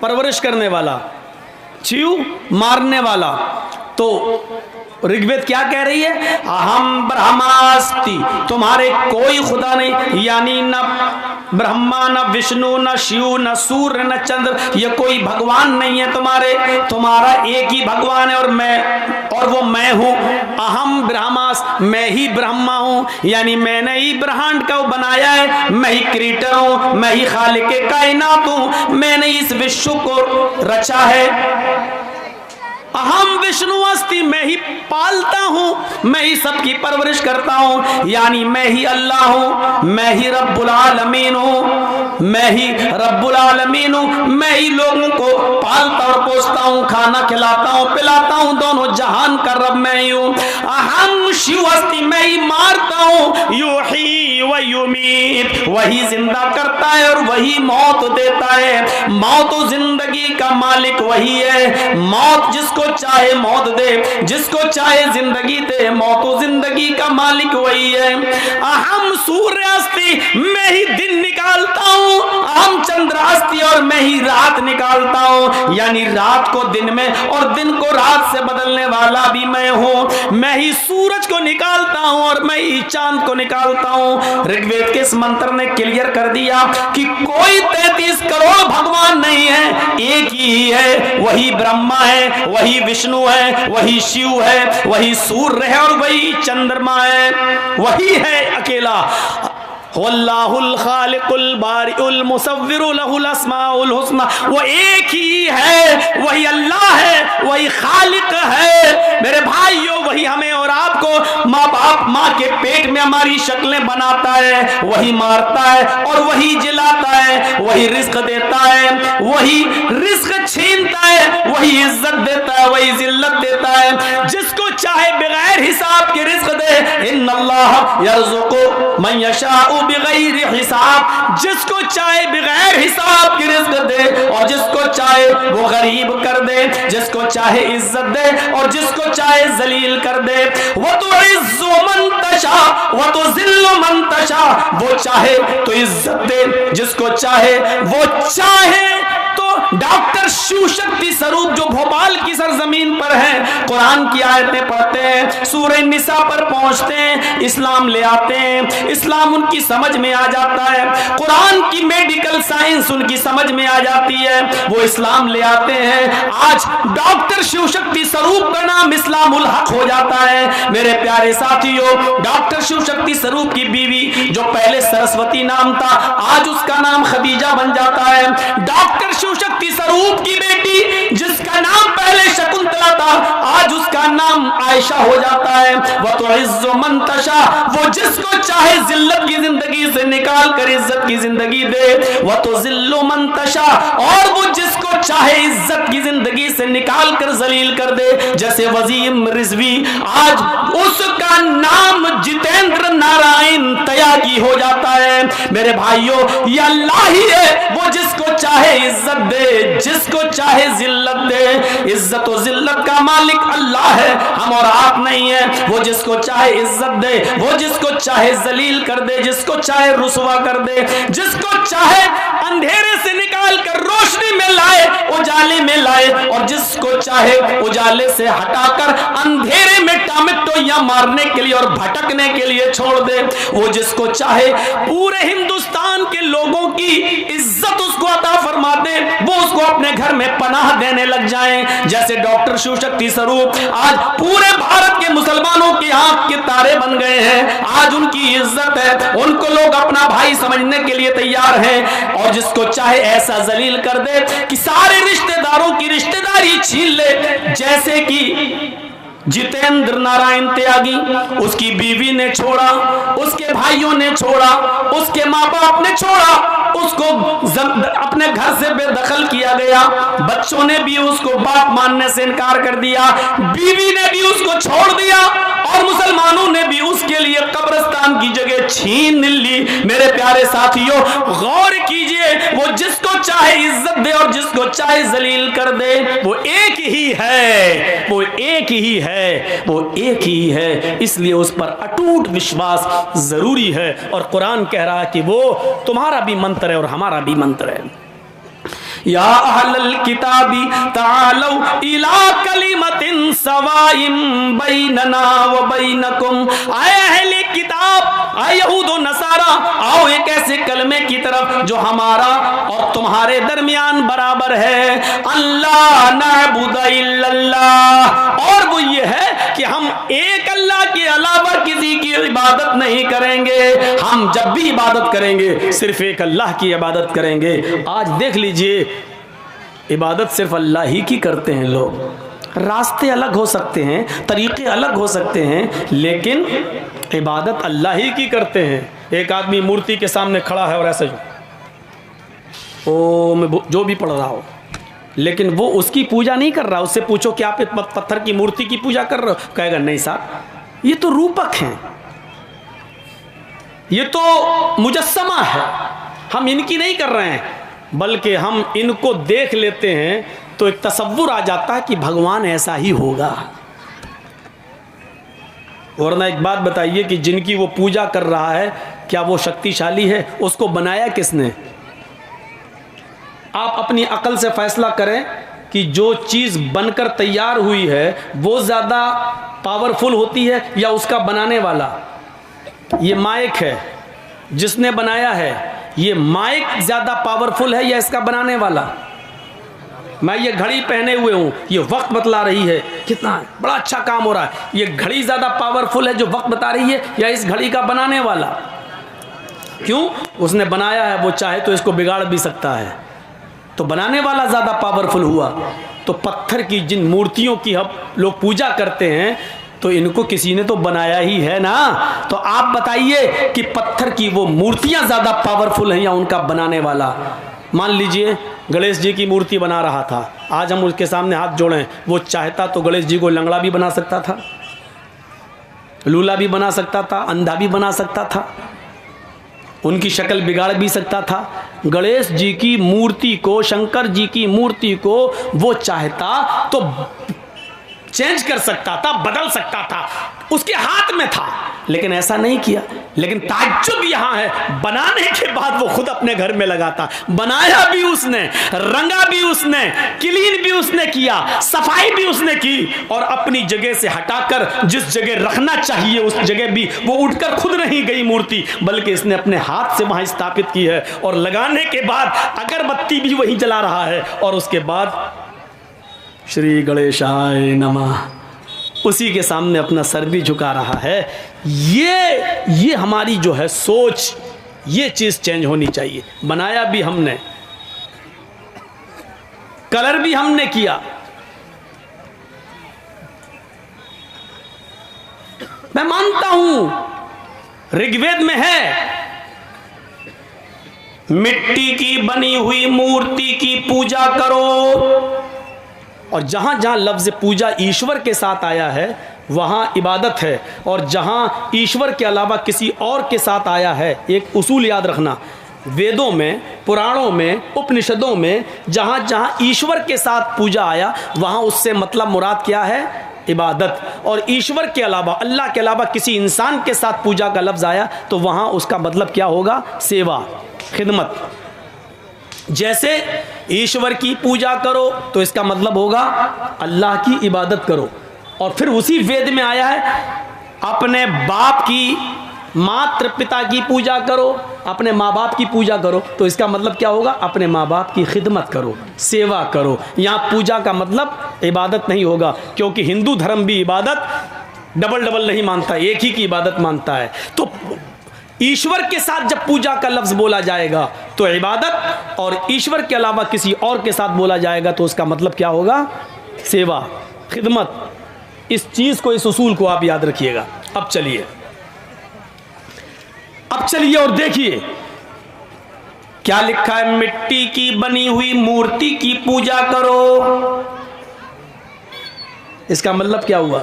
परवरिश करने वाला, शिव मारने वाला। तो ऋग्वेद क्या कह रही है? अहम ब्रह्मास्ति, तुम्हारे कोई खुदा नहीं। यानी न ब्रह्मा, न विष्णु, न शिव, न सूर्य, न चंद्र, ये कोई भगवान नहीं है तुम्हारे। तुम्हारा एक ही भगवान है, और मैं, और वो मैं हूं। अहम ब्रह्मास, मैं ही ब्रह्मा हूं। यानी मैंने ही ब्रह्मांड को बनाया है, मैं ही क्रिएटर हूं, मैं ही खालिक कायनात हूं, मैंने इस विश्व को रचा है। अहम विष्णु अस्ति, मैं ही पालता हूं, मैं ही सबकी परवरिश करता हूं। यानी मैं ही अल्लाह हूं, मैं ही रब्बुल आलमीन हूं, मैं ही रब्बुल आलमीन हूं। मैं ही लोगों को पालता और पोसता हूं, खाना खिलाता हूं, पिलाता हूं, दोनों जहान का रब मैं ही हूं। अहम शिव अस्ति, मैं ही मारता हूं, युही व युमीत, वही जिंदा करता है और वही मौत देता है। मौत और जिंदगी का मालिक वही है। मौत जिसको चाहे मौत दे, जिसको चाहे जिंदगी दे। मौत और जिंदगी का मालिक वही है। अहम सूर्यास्ति, मैं ही दिन निकालता हूं। अहम चंद्रास्ति, और मैं ही रात निकालता हूं। यानी रात को दिन में और दिन को रात से बदलने वाला भी मैं हूं। मैं ही सूरज को निकालता हूं और मैं ही चांद को निकालता हूं। ऋग्वेद के इस मंत्र ने क्लियर कर दिया कि कोई 33 करोड़ भगवान नहीं है, एक ही है। वही ब्रह्मा है, वही विष्णु है, वही शिव है, वही सूर्य है और वही चंद्रमा है। वही है अकेला। वल्लाहुल खालिकुल बारिउल मुसव्विरु लहुल अस्माउल हुस्ना। वो एक ही है, वही अल्लाह है, वही खालिक है। मेरे भाइयों, वही हमें और आपको माँ बाप, माँ के पेट में हमारी शक्लें बनाता है, वही मारता है और वही जिलाता है, वही रिस्क देता है, वही रिस्क छीनता है, वही इज्जत देता है, वही जिल्लत देता है। जिसको चाहे बगैर हिसाब के रिस्क दे। इन्नल्लाह यर्ज़ुक़ु मन यशाउ बिगैरि हिसाब। जिसको चाहे बगैर हिसाब के रिस्क दे और जिसको चाहे वो गरीब कर दे, जिसको चाहे इज्जत दे और जिसको चाहे जलील कर दे। वो तो इज्जु मन तशा वो तो जिल्लु मन तशा। वो चाहे तो इज्जत दे, जिसको चाहे वो चाहे तो डॉक्टर शिव शक्ति स्वरूप जो भोपाल की सरजमीन पर है, कुरान की आयतें पढ़ते हैं, सूरह निसा पर पहुंचते हैं, इस्लाम ले आते हैं, इस्लाम उनकी समझ में आ जाता है, कुरान की मेडिकल साइंस उनकी समझ में आ जाती है, वो इस्लाम ले आते हैं। आज डॉक्टर शिव शक्ति स्वरूप का नाम इस्लामुल हक हो जाता है। मेरे प्यारे साथियों, डॉक्टर शिव शक्ति स्वरूप की बीवी जो पहले सरस्वती नाम था, आज उसका नाम खदीजा बन जाता है। डॉक्टर शिव शक्ति स्वरूप की बेटी जिसका नाम पहले शकुंतला था, आज उसका नाम आयशा हो जाता है। वह तो इज्जु मन तशा। वो जिसको चाहे जिल्लत की जिंदगी से निकाल कर इज्जत की जिंदगी दे। वह तो जिल्लु मन तशा। और वो जिसको चाहे इज्जत की जिंदगी से निकाल कर जलील कर दे। जैसे वजीम रिजवी, आज उसका नाम जितेंद्र नारायण त्यागी हो जाता है। मेरे भाइयों, ये अल्लाह ही है, वो जिसको चाहे इज्जत दे, जिसको चाहे जिल्लत दे। इज्जत और जिल्लत का मालिक अल्लाह है, हम और आप नहीं है। वो जिसको चाहे इज्जत दे, वो जिसको चाहे जलील कर दे, जिसको चाहे रुसवा कर दे, जिसको चाहे अंधेरे से निकाल कर रोशनी में लाए, उजाले में लाए, और जिसको चाहे उजाले से हटाकर अंधेरे में टामेटोया मारने के लिए और भटकने के लिए छोड़ दे। वो जिसको चाहे पूरे हिंदुस्तान के लोगों की इज्जत उसको अता फरमा दे, वो उसको अपने घर में पनाह देने लग जाएं। जैसे डॉक्टर शिव शक्ति स्वरूप आज पूरे भारत के मुसलमानों की आंख के तारे बन गए हैं। आज उनकी इज्जत है, उनको लोग अपना भाई समझने के लिए तैयार हैं। और जिसको चाहे ऐसा जलील कर दे कि सारे रिश्तेदारों की रिश्तेदारी छीन ले। जैसे कि जितेंद्र नारायण त्यागी, उसकी बीवी ने छोड़ा, उसके भाइयों ने छोड़ा, उसके माँ बाप ने छोड़ा, उसको अपने घर से बेदखल किया गया। बच्चों ने भी उसको बाप मानने से इनकार कर दिया, बीवी ने भी उसको छोड़ दिया, और मुसलमानों ने भी उसके लिए कब्रिस्तान की जगह छीन ली। मेरे प्यारे साथियों, गौर कीजिए, वो जिसको चाहे इज्जत दे और जिसको चाहे जलील कर दे, वो एक ही है, वो एक ही है, वो एक ही है। इसलिए उस पर अटूट विश्वास जरूरी है। और कुरान कह रहा है कि वो तुम्हारा भी मंत्र है और हमारा भी मंत्र है। या अहलल किताबी तालौ इला कलिमतिन सवाइम बैनना व बैनकुम। आए अहले किताब, आए यहूद व नसारा, आओ एक ऐसे कलमे की तरफ जो हमारा और तुम्हारे दरमियान बराबर है। अल्लाह नअबुद इल्लल्लाह। और वो ये है कि हम एक अल्लाह के अलावा किसी की इबादत नहीं करेंगे। हम जब भी इबादत करेंगे सिर्फ एक अल्लाह की इबादत करेंगे। आज देख लीजिए, इबादत सिर्फ अल्लाह ही की करते हैं लोग। रास्ते अलग हो सकते हैं, तरीके अलग हो सकते हैं, लेकिन इबादत अल्लाह ही की करते हैं। एक आदमी मूर्ति के सामने खड़ा है और ऐसे जो भी पढ़ रहा हो, लेकिन वो उसकी पूजा नहीं कर रहा। उससे पूछो कि आप पत्थर की मूर्ति की पूजा कर रहे हो, कहेगा नहीं साहब, ये तो रूपक हैं, ये तो मुजस्समा है, हम इनकी नहीं कर रहे हैं। बल्कि हम इनको देख लेते हैं तो एक तसव्वुर आ जाता है कि भगवान ऐसा ही होगा। वरना एक बात बताइए कि जिनकी वो पूजा कर रहा है, क्या वो शक्तिशाली है? उसको बनाया किसने? आप अपनी अकल से फैसला करें कि जो चीज़ बनकर तैयार हुई है वो ज़्यादा पावरफुल होती है या उसका बनाने वाला? ये माइक है, जिसने बनाया है, ये माइक ज़्यादा पावरफुल है या इसका बनाने वाला? मैं ये घड़ी पहने हुए हूँ, ये वक्त बतला रही है, कितना बड़ा अच्छा काम हो रहा है। ये घड़ी ज़्यादा पावरफुल है जो वक्त बता रही है या इस घड़ी का बनाने वाला? क्यों? उसने बनाया है, वो चाहे तो इसको बिगाड़ भी सकता है, तो बनाने वाला ज़्यादा पावरफुल हुआ। तो पत्थर की जिन मूर्तियों की हम लोग पूजा करते हैं, तो इनको किसी ने तो बनाया ही है ना। तो आप बताइए कि पत्थर की वो मूर्तियां ज़्यादा पावरफुल हैं या उनका बनाने वाला? मान लीजिए गणेश जी की मूर्ति बना रहा था, आज हम उसके सामने हाथ जोड़ें, वो चाहता तो गणेश जी को लंगड़ा भी बना सकता था, लूला भी बना सकता था, अंधा भी बना सकता था, उनकी शक्ल बिगाड़ भी सकता था। गणेश जी की मूर्ति को, शंकर जी की मूर्ति को वो चाहता तो चेंज कर सकता था, बदल सकता था, उसके हाथ में था, लेकिन ऐसा नहीं किया। लेकिन ताज्जुब यहां है, बनाने के बाद वो खुद अपने घर में लगाता, बनाया भी उसने, रंगा भी उसने, क्लीन भी उसने किया, सफाई भी उसने की, और अपनी जगह से हटाकर जिस जगह रखना चाहिए उस जगह भी वो उठकर खुद नहीं गई मूर्ति, बल्कि इसने अपने हाथ से वहां स्थापित की है। और लगाने के बाद अगरबत्ती भी वही जला रहा है, और उसके बाद श्री गणेशाय नमः उसी के सामने अपना सर भी झुका रहा है। ये हमारी जो है सोच, ये चीज चेंज होनी चाहिए। बनाया भी हमने, कलर भी हमने किया। मैं मानता हूं ऋग्वेद में है, मिट्टी की बनी हुई मूर्ति की पूजा करो, और जहां जहां लफ्ज पूजा ईश्वर के साथ आया है वहां इबादत है, और जहां ईश्वर के अलावा किसी और के साथ आया है, एक उसूल याद रखना, वेदों में, पुराणों में, उपनिषदों में जहां जहां ईश्वर के साथ पूजा आया वहां उससे मतलब मुराद क्या है? इबादत। और ईश्वर के अलावा, अल्लाह के अलावा किसी इंसान के साथ पूजा का लफ्ज आया तो वहां उसका मतलब क्या होगा? सेवा, खिदमत। जैसे ईश्वर की पूजा करो तो इसका मतलब होगा अल्लाह की इबादत करो। और फिर उसी वेद में आया है, अपने बाप की, मात्र पिता की पूजा करो, अपने माँ बाप की पूजा करो, तो इसका मतलब क्या होगा? अपने माँ बाप की खिदमत करो, सेवा करो। यहाँ पूजा का मतलब इबादत नहीं होगा, क्योंकि हिंदू धर्म भी इबादत डबल डबल नहीं मानता, एक ही की इबादत मानता है। तो ईश्वर के साथ जब पूजा का लफ्ज बोला जाएगा तो इबादत, और ईश्वर के अलावा किसी और के साथ बोला जाएगा तो उसका मतलब क्या होगा? सेवा, खिदमत। इस चीज को, इस उसूल को आप याद रखिएगा। अब चलिए और देखिए क्या लिखा है, मिट्टी की बनी हुई मूर्ति की पूजा करो। इसका मतलब क्या हुआ?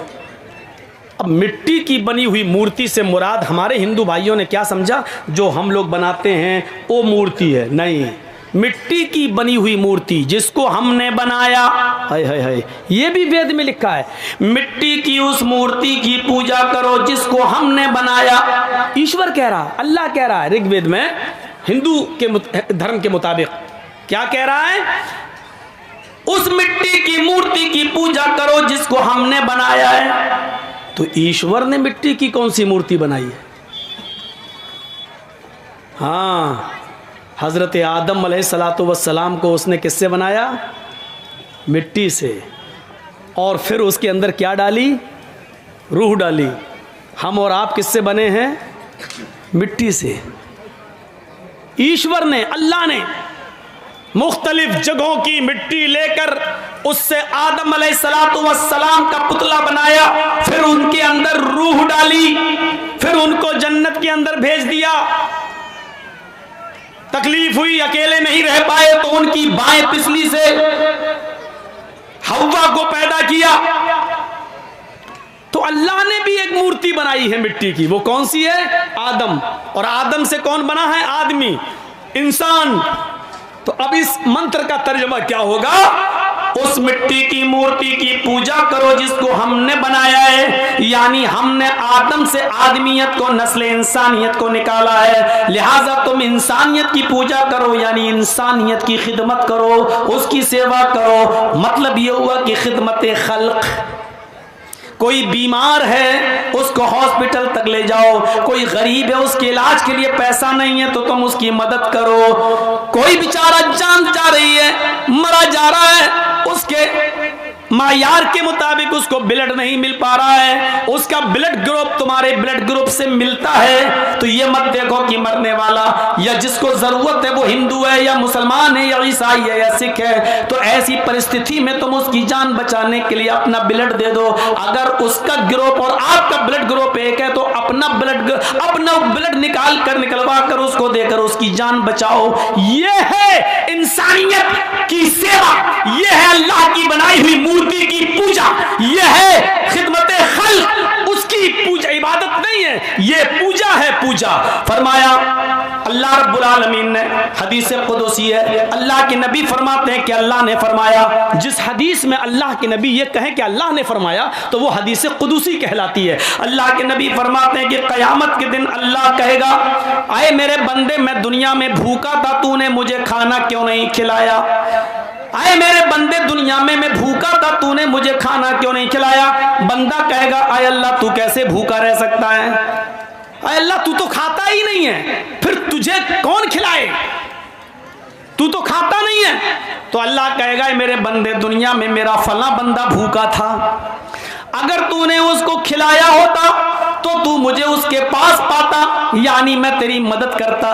अब मिट्टी की बनी हुई मूर्ति से मुराद हमारे हिंदू भाइयों ने क्या समझा? जो हम लोग बनाते हैं वो मूर्ति है। नहीं, मिट्टी की बनी हुई मूर्ति जिसको हमने बनाया, हाय हाय हाय, ये भी वेद में लिखा है, मिट्टी की उस मूर्ति की पूजा करो जिसको हमने बनाया। ईश्वर कह रहा, अल्लाह कह रहा है ऋग्वेद में, हिंदू के धर्म के मुताबिक क्या कह रहा है? उस मिट्टी की मूर्ति की पूजा करो जिसको हमने बनाया है। तो ईश्वर ने मिट्टी की कौन सी मूर्ति बनाई है? हाँ, हजरत आदम अलैहिस्सलातु वस्सलाम को उसने किससे बनाया? मिट्टी से। और फिर उसके अंदर क्या डाली? रूह डाली। हम और आप किससे बने हैं? मिट्टी से। ईश्वर ने, अल्लाह ने मुख्तलिफ जगहों की मिट्टी लेकर उससे आदम अलैहिस्सलातु वस्सलाम का पुतला बनाया, फिर उनके अंदर रूह डाली, फिर उनको जन्नत के अंदर भेज दिया। तकलीफ हुई, अकेले नहीं रह पाए तो उनकी बाएं पिछली से हव्वा को पैदा किया। तो अल्लाह ने भी एक मूर्ति बनाई है मिट्टी की। वो कौन सी है? आदम। और आदम से कौन बना है? आदमी, इंसान। तो अब इस मंत्र का तर्जुमा क्या होगा? उस मिट्टी की मूर्ति की पूजा करो जिसको हमने बनाया है, यानी हमने आदम से आदमियत को, नस्ल इंसानियत को निकाला है, लिहाजा तुम इंसानियत की पूजा करो, यानी इंसानियत की खिदमत करो, उसकी सेवा करो। मतलब ये हुआ कि खिदमत खल्क। कोई बीमार है उसको हॉस्पिटल तक ले जाओ, कोई गरीब है उसके इलाज के लिए पैसा नहीं है तो तुम उसकी मदद करो, कोई बेचारा जान जा रही है, मरा जा रहा है, उसके मायार के मुताबिक उसको ब्लड नहीं मिल पा रहा है, उसका ब्लड ग्रुप तुम्हारे ब्लड ग्रुप से मिलता है, तो ये मत देखो की मरने वाला, या जिसको जरूरत है वो हिंदू है या मुसलमान है या ईसाई है या सिख है, तो ऐसी परिस्थिति में तुम उसकी जान बचाने के लिए अपना ब्लड दे दो। अगर उसका ग्रुप और आपका ब्लड ग्रुप एक है तो अपना ब्लड निकलवा कर उसको देकर उसकी जान बचाओ। ये है इंसानियत की सेवा, ये है अल्लाह की बनाई हुई मूर्ति की पूजा, ये है खिदमत खल्क, उसकी पूजा इबादत नहीं है, ये पूजा है पूजा। फरमाया अल्लाह रब्बुल आलमीन ने, हदीस कुदसी है, अल्लाह के नबी फरमाते हैं कि अल्लाह ने फरमाया। जिस हदीस में अल्लाह के नबी ये कहें कि अल्लाह ने फरमाया तो वो हदीस कुदसी कहलाती है। अल्लाह के नबी फरमाते हैं कि क़यामत के दिन अल्लाह कहेगा, आए मेरे बंदे, मैं दुनिया में भूखा था, तूने मुझे खाना क्यों नहीं खिलाया। आए मेरे बंदे, दुनिया में मैं भूखा था, तूने मुझे खाना क्यों नहीं खिलाया। बंदा कहेगा, आए अल्लाह तू कैसे भूखा रह सकता है, आए अल्लाह तू तो खाता ही नहीं है, फिर तुझे कौन खिलाए, तू तो खाता नहीं है। तो अल्लाह कहेगा, मेरे बंदे, दुनिया में मेरा फला बंदा भूखा था, अगर तूने उसको खिलाया होता तो तू मुझे उसके पास पाता, यानी मैं तेरी मदद करता।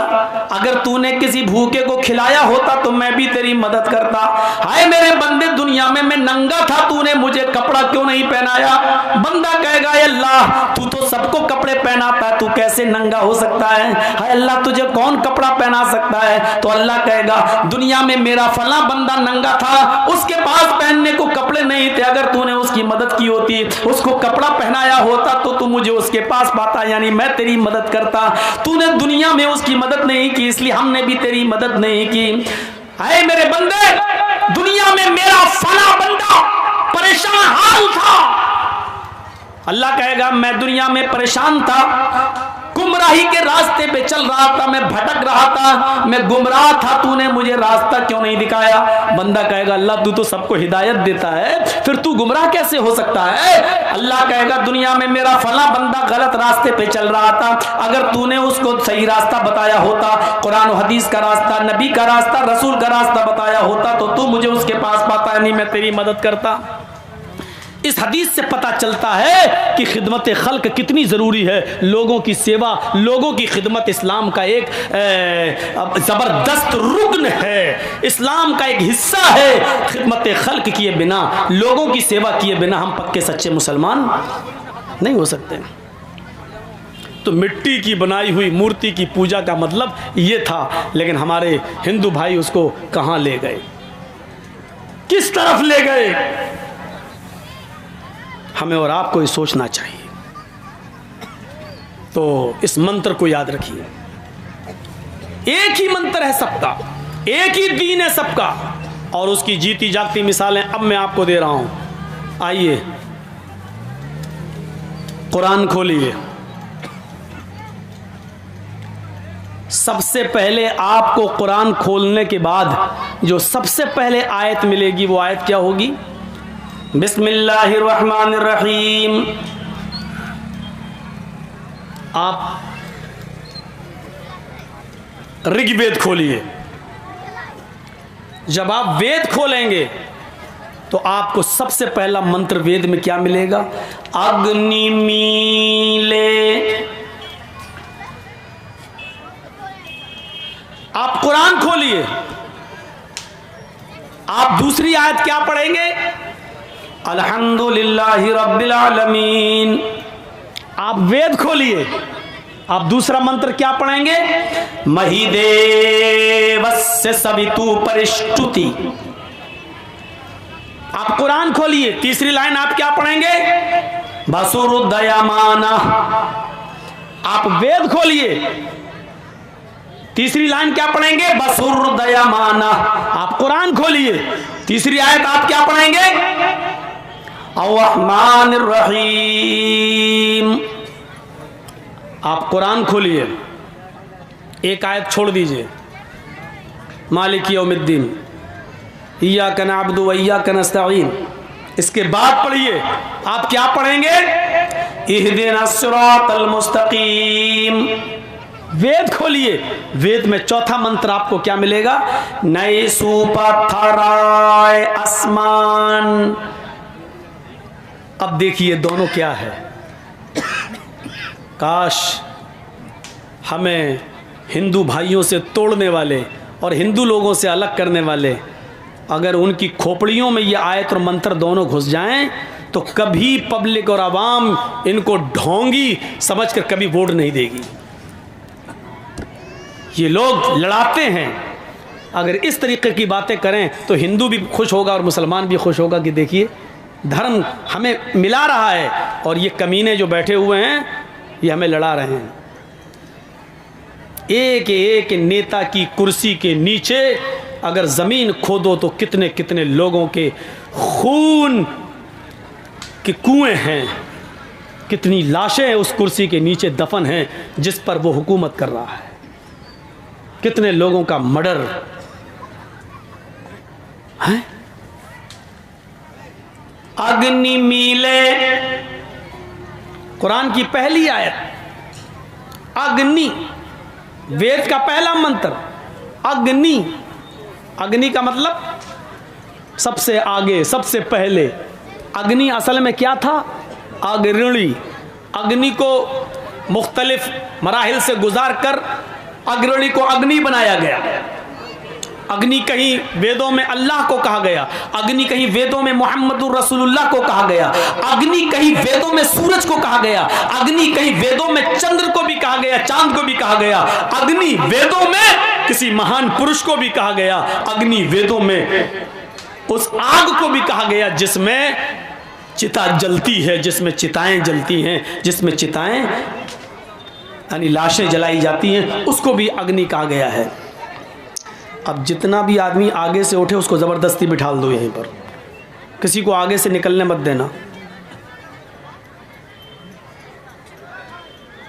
अगर तूने किसी भूखे को खिलाया होता तो मैं भी तेरी मदद करता। हाय मेरे बंदे, दुनिया में मैं नंगा था, तूने मुझे कपड़ा क्यों नहीं पहनाया। बंदा कहेगा, अल्लाह तू तो सबको कपड़े पहनाता है, तू कैसे नंगा हो सकता है। हाय अल्लाह तुझे कौन कपड़ा पहना सकता है। तो अल्लाह कहेगा, दुनिया में मेरा फला बंदा नंगा था, उसके पास पहनने को कपड़े नहीं थे, अगर तूने उसकी मदद की होती, उसको कपड़ा पहनाया होता तो तू मुझे उसके पास पाता, यानी मैं तेरी मदद करता। तूने दुनिया में उसकी मदद नहीं की, इसलिए हमने भी तेरी मदद नहीं की। आए मेरे बंदे, दुनिया में मेरा फला बंदा परेशान हाल था, अल्लाह कहेगा मैं दुनिया में परेशान था, गुमराही के रास्ते पे चल रहा था, मैं भटक रहा था, मैं गुमराह था, तूने मुझे रास्ता क्यों नहीं दिखाया। बंदा कहेगा, अल्लाह तू तो सबको हिदायत देता है, फिर तू गुमराह कैसे हो सकता है। अल्लाह कहेगा, दुनिया में मेरा फला बंदा गलत रास्ते पे चल रहा था, अगर तूने उसको सही रास्ता बताया होता, कुरान और हदीस का रास्ता, नबी का रास्ता, रसूल का रास्ता बताया होता, तो तू मुझे उसके पास पाता, यानी मैं तेरी मदद करता। इस हदीस से पता चलता है कि खिदमत खल्क कितनी ज़रूरी है। लोगों की सेवा, लोगों की खिदमत इस्लाम का एक ज़बरदस्त रुकन है, इस्लाम का एक हिस्सा है। खिदमत खल्क किए बिना, लोगों की सेवा किए बिना हम पक्के सच्चे मुसलमान नहीं हो सकते। तो मिट्टी की बनाई हुई मूर्ति की पूजा का मतलब ये था, लेकिन हमारे हिंदू भाई उसको कहाँ ले गए, किस तरफ ले गए। हमें और आपको ये सोचना चाहिए। तो इस मंत्र को याद रखिए, एक ही मंत्र है सबका, एक ही दीन है सबका, और उसकी जीती जागती मिसालें अब मैं आपको दे रहा हूं। आइए कुरान खोलिए, सबसे पहले आपको कुरान खोलने के बाद जो सबसे पहले आयत मिलेगी वो आयत क्या होगी। बिस्मिल्लाहिर्रहमानिर्रहीम। आप ऋग्वेद खोलिए। जब आप वेद खोलेंगे तो आपको सबसे पहला मंत्र वेद में क्या मिलेगा, अग्निमीले। आप कुरान खोलिए, आप दूसरी आयत क्या पढ़ेंगे, अल्हम्दुलिल्लाहि रब्बिल आलमीन। आप वेद खोलिए, आप दूसरा मंत्र क्या पढ़ेंगे, महिदेवस्य सवितु परिष्टुति। आप कुरान खोलिए, तीसरी लाइन आप क्या पढ़ेंगे, वसुरुदयमाना। आप वेद खोलिए, तीसरी लाइन क्या पढ़ेंगे, वसुरुदयमाना। आप कुरान खोलिए, तीसरी आयत आप क्या पढ़ेंगे, अर्रहमानिर रहीम। आप कुरान खोलिए, एक आयत छोड़ दीजिए, मालिक यौमिद्दीन, इय्याका नअबुदु व इय्याका नस्तईन। इसके बाद पढ़िए, आप क्या पढ़ेंगे, इहदिनस सिरातल मुस्तकीम। वेद खोलिए, वेद में चौथा मंत्र आपको क्या मिलेगा, नए सुपथराय आसमान। अब देखिए दोनों क्या है। काश हमें हिंदू भाइयों से तोड़ने वाले और हिंदू लोगों से अलग करने वाले, अगर उनकी खोपड़ियों में ये आयत और मंत्र दोनों घुस जाएं तो कभी पब्लिक और आवाम इनको ढोंगी समझकर कभी वोट नहीं देगी। ये लोग लड़ाते हैं, अगर इस तरीके की बातें करें तो हिंदू भी खुश होगा और मुसलमान भी खुश होगा कि देखिए धर्म हमें मिला रहा है और ये कमीने जो बैठे हुए हैं ये हमें लड़ा रहे हैं। एक एक नेता की कुर्सी के नीचे अगर ज़मीन खोदो तो कितने कितने लोगों के खून के कुएं हैं, कितनी लाशें उस कुर्सी के नीचे दफन हैं जिस पर वो हुकूमत कर रहा है, कितने लोगों का मर्डर है। अग्नि मीले, कुरान की पहली आयत, अग्नि, वेद का पहला मंत्र अग्नि। अग्नि का मतलब सबसे आगे, सबसे पहले। अग्नि असल में क्या था? अग्रणी। अग्नि को मुख्तलिफ मराहिल से गुजार कर अग्रणी को अग्नि बनाया गया। अग्नि कहीं वेदों में अल्लाह को कहा गया, अग्नि कहीं वेदों में मोहम्मदुर रसूलुल्लाह को कहा गया, अग्नि कहीं वेदों में सूरज को कहा गया, अग्नि कहीं वेदों में चंद्र को भी कहा गया, चांद को भी कहा गया, अग्नि वेदों में किसी महान पुरुष को भी कहा गया, अग्नि वेदों में उस आग को भी कहा गया जिसमें चिता जलती है, जिसमें चिताएं जलती हैं, जिसमें चिताएं यानी लाशें जलाई जाती हैं, उसको भी अग्नि कहा गया है। अब जितना भी आदमी आगे से उठे उसको ज़बरदस्ती बिठा दो यहीं पर, किसी को आगे से निकलने मत देना।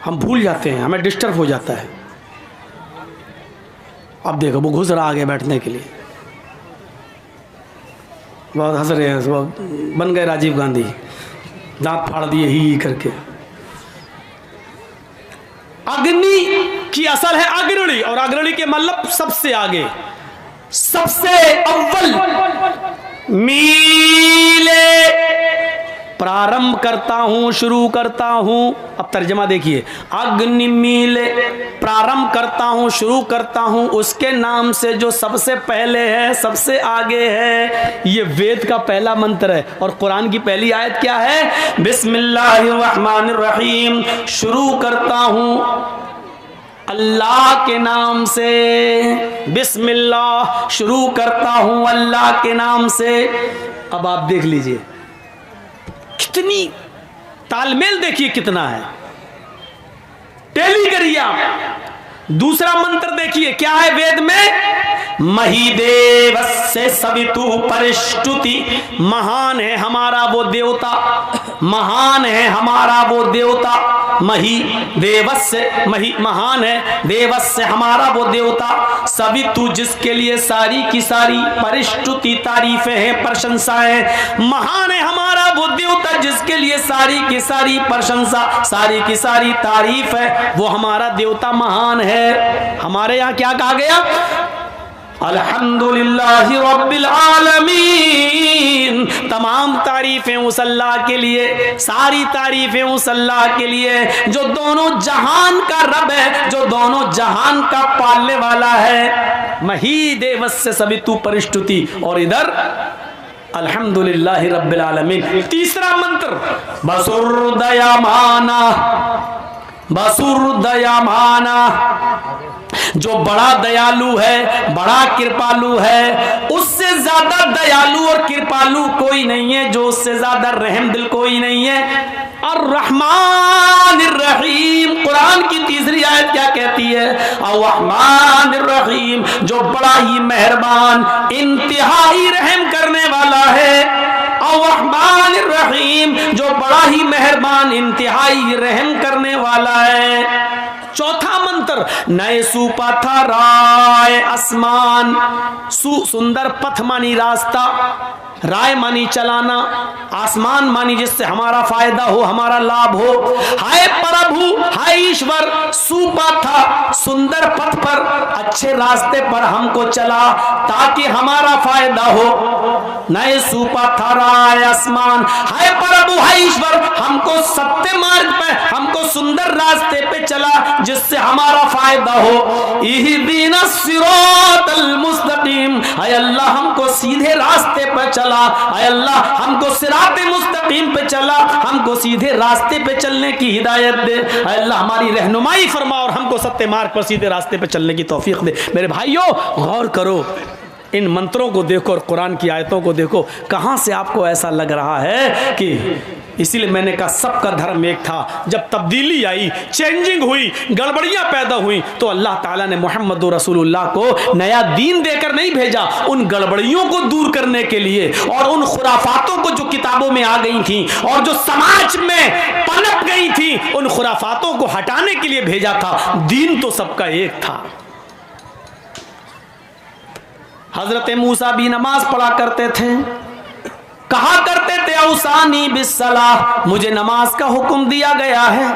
हम भूल जाते हैं, हमें डिस्टर्ब हो जाता है। अब देखो वो घुस रहा आगे बैठने के लिए, बहुत हंस रहे हैं, वो बन गए राजीव गांधी, दांत फाड़ दिए ही करके। अग्नि की असल है अग्रणी, और अग्रणी के मतलब सबसे आगे, सबसे अव्वल। मीले, प्रारंभ करता हूं, शुरू करता हूं। अब तर्जमा देखिए, अग्नि मीले, प्रारंभ करता हूं, शुरू करता हूं उसके नाम से जो सबसे पहले है, सबसे आगे है। ये वेद का पहला मंत्र है। और कुरान की पहली आयत क्या है? बिस्मिल्लाहिर्रहमानिर्रहीम, शुरू करता हूं अल्लाह के नाम से। बिस्मिल्लाह, शुरू करता हूं अल्लाह के नाम से। अब आप देख लीजिए कितनी तालमेल, देखिए कितना है, टेली करिए आप। दूसरा मंत्र देखिए क्या है वेद में? महिदेवस्य सवितु परिष्टुति, महान है हमारा वो देवता, महान है हमारा वो देवता। मही देवस्य, मही महान है, देवस्य हमारा वो देवता, सवितु जिसके लिए सारी की सारी, परिष्टुति तारीफें हैं, प्रशंसाएं। महान है हमारा वो देवता जिसके लिए सारी की सारी प्रशंसा, सारी की सारी तारीफ है, वो हमारा देवता महान है। हमारे यहाँ क्या कहा गया? अल्हम्दुलिल्लाहि रब्बिल आलमीन, तमाम तारीफें उस अल्लाह के लिए, सारी तारीफें उस अल्लाह के लिए जो दोनों जहान का रब है, जो दोनों जहान का पालने वाला है। मही देवस्य सवितु परिष्टुति, और इधर अल्हम्दुलिल्लाहि रब्बिल आलमीन। तीसरा मंत्र बसुरदयामाना, बसुरदयामाना, जो बड़ा दयालु है, बड़ा कृपालु है, उससे ज्यादा दयालु और कृपालु कोई नहीं है, जो उससे ज्यादा रहम दिल कोई नहीं है। और रहमानिर रहीम, कुरान की तीसरी आयत क्या कहती है? और रहमानिर रहीम, जो बड़ा ही मेहरबान, इंतहाई रहम करने वाला है। और रहमानिर रहीम, जो बड़ा ही मेहरबान, इंतहाई रहम करने वाला है। चौथा मंत्र, नए सुपथा राय आसमान, सुंदर पथ मानी रास्ता, राय मानी चलाना, आसमान मानी जिससे हमारा फायदा हो, हमारा लाभ हो। हाय प्रभु, हाय ईश्वर, सुपथा, सुंदर पथ पर, अच्छे रास्ते पर हमको चला ताकि हमारा फायदा हो। नए सूपा थारा आसमान, हाय प्रभु, हाय ईश्वर, हमको सत्य मार्ग पे, हमको सुंदर रास्ते पे चला जिससे हमारा फायदा हो। इहदीना सिरातल मुस्तकीम, हाय अल्लाह हमको सीधे रास्ते पर चला, हाय अल्लाह हमको सिराते मुस्तकीम पे चला, हमको सीधे रास्ते पे चलने की हिदायत दे, हाय अल्लाह हमारी रहनुमाई फरमा और हमको सत्य मार्ग पर सीधे रास्ते पे चलने की तौफीक दे। मेरे भाइयों, गौर करो, इन मंत्रों को देखो और कुरान की आयतों को देखो, कहां से आपको ऐसा लग रहा है कि, इसीलिए मैंने कहा सबका धर्म एक था। जब तब्दीली आई, चेंजिंग हुई, गड़बड़ियां पैदा हुई, तो अल्लाह ताला ने मोहम्मद रसूलुल्लाह को नया दीन देकर नहीं भेजा, उन गड़बड़ियों को दूर करने के लिए और उन खुराफातों को जो किताबों में आ गई थी और जो समाज में पनप गई थी, उन खुराफातों को हटाने के लिए भेजा था। दीन तो सबका एक था। हजरत मूसा भी नमाज पढ़ा करते थे, कहा करते थे औसानी बिस्सलाह, मुझे नमाज का हुक्म दिया गया है।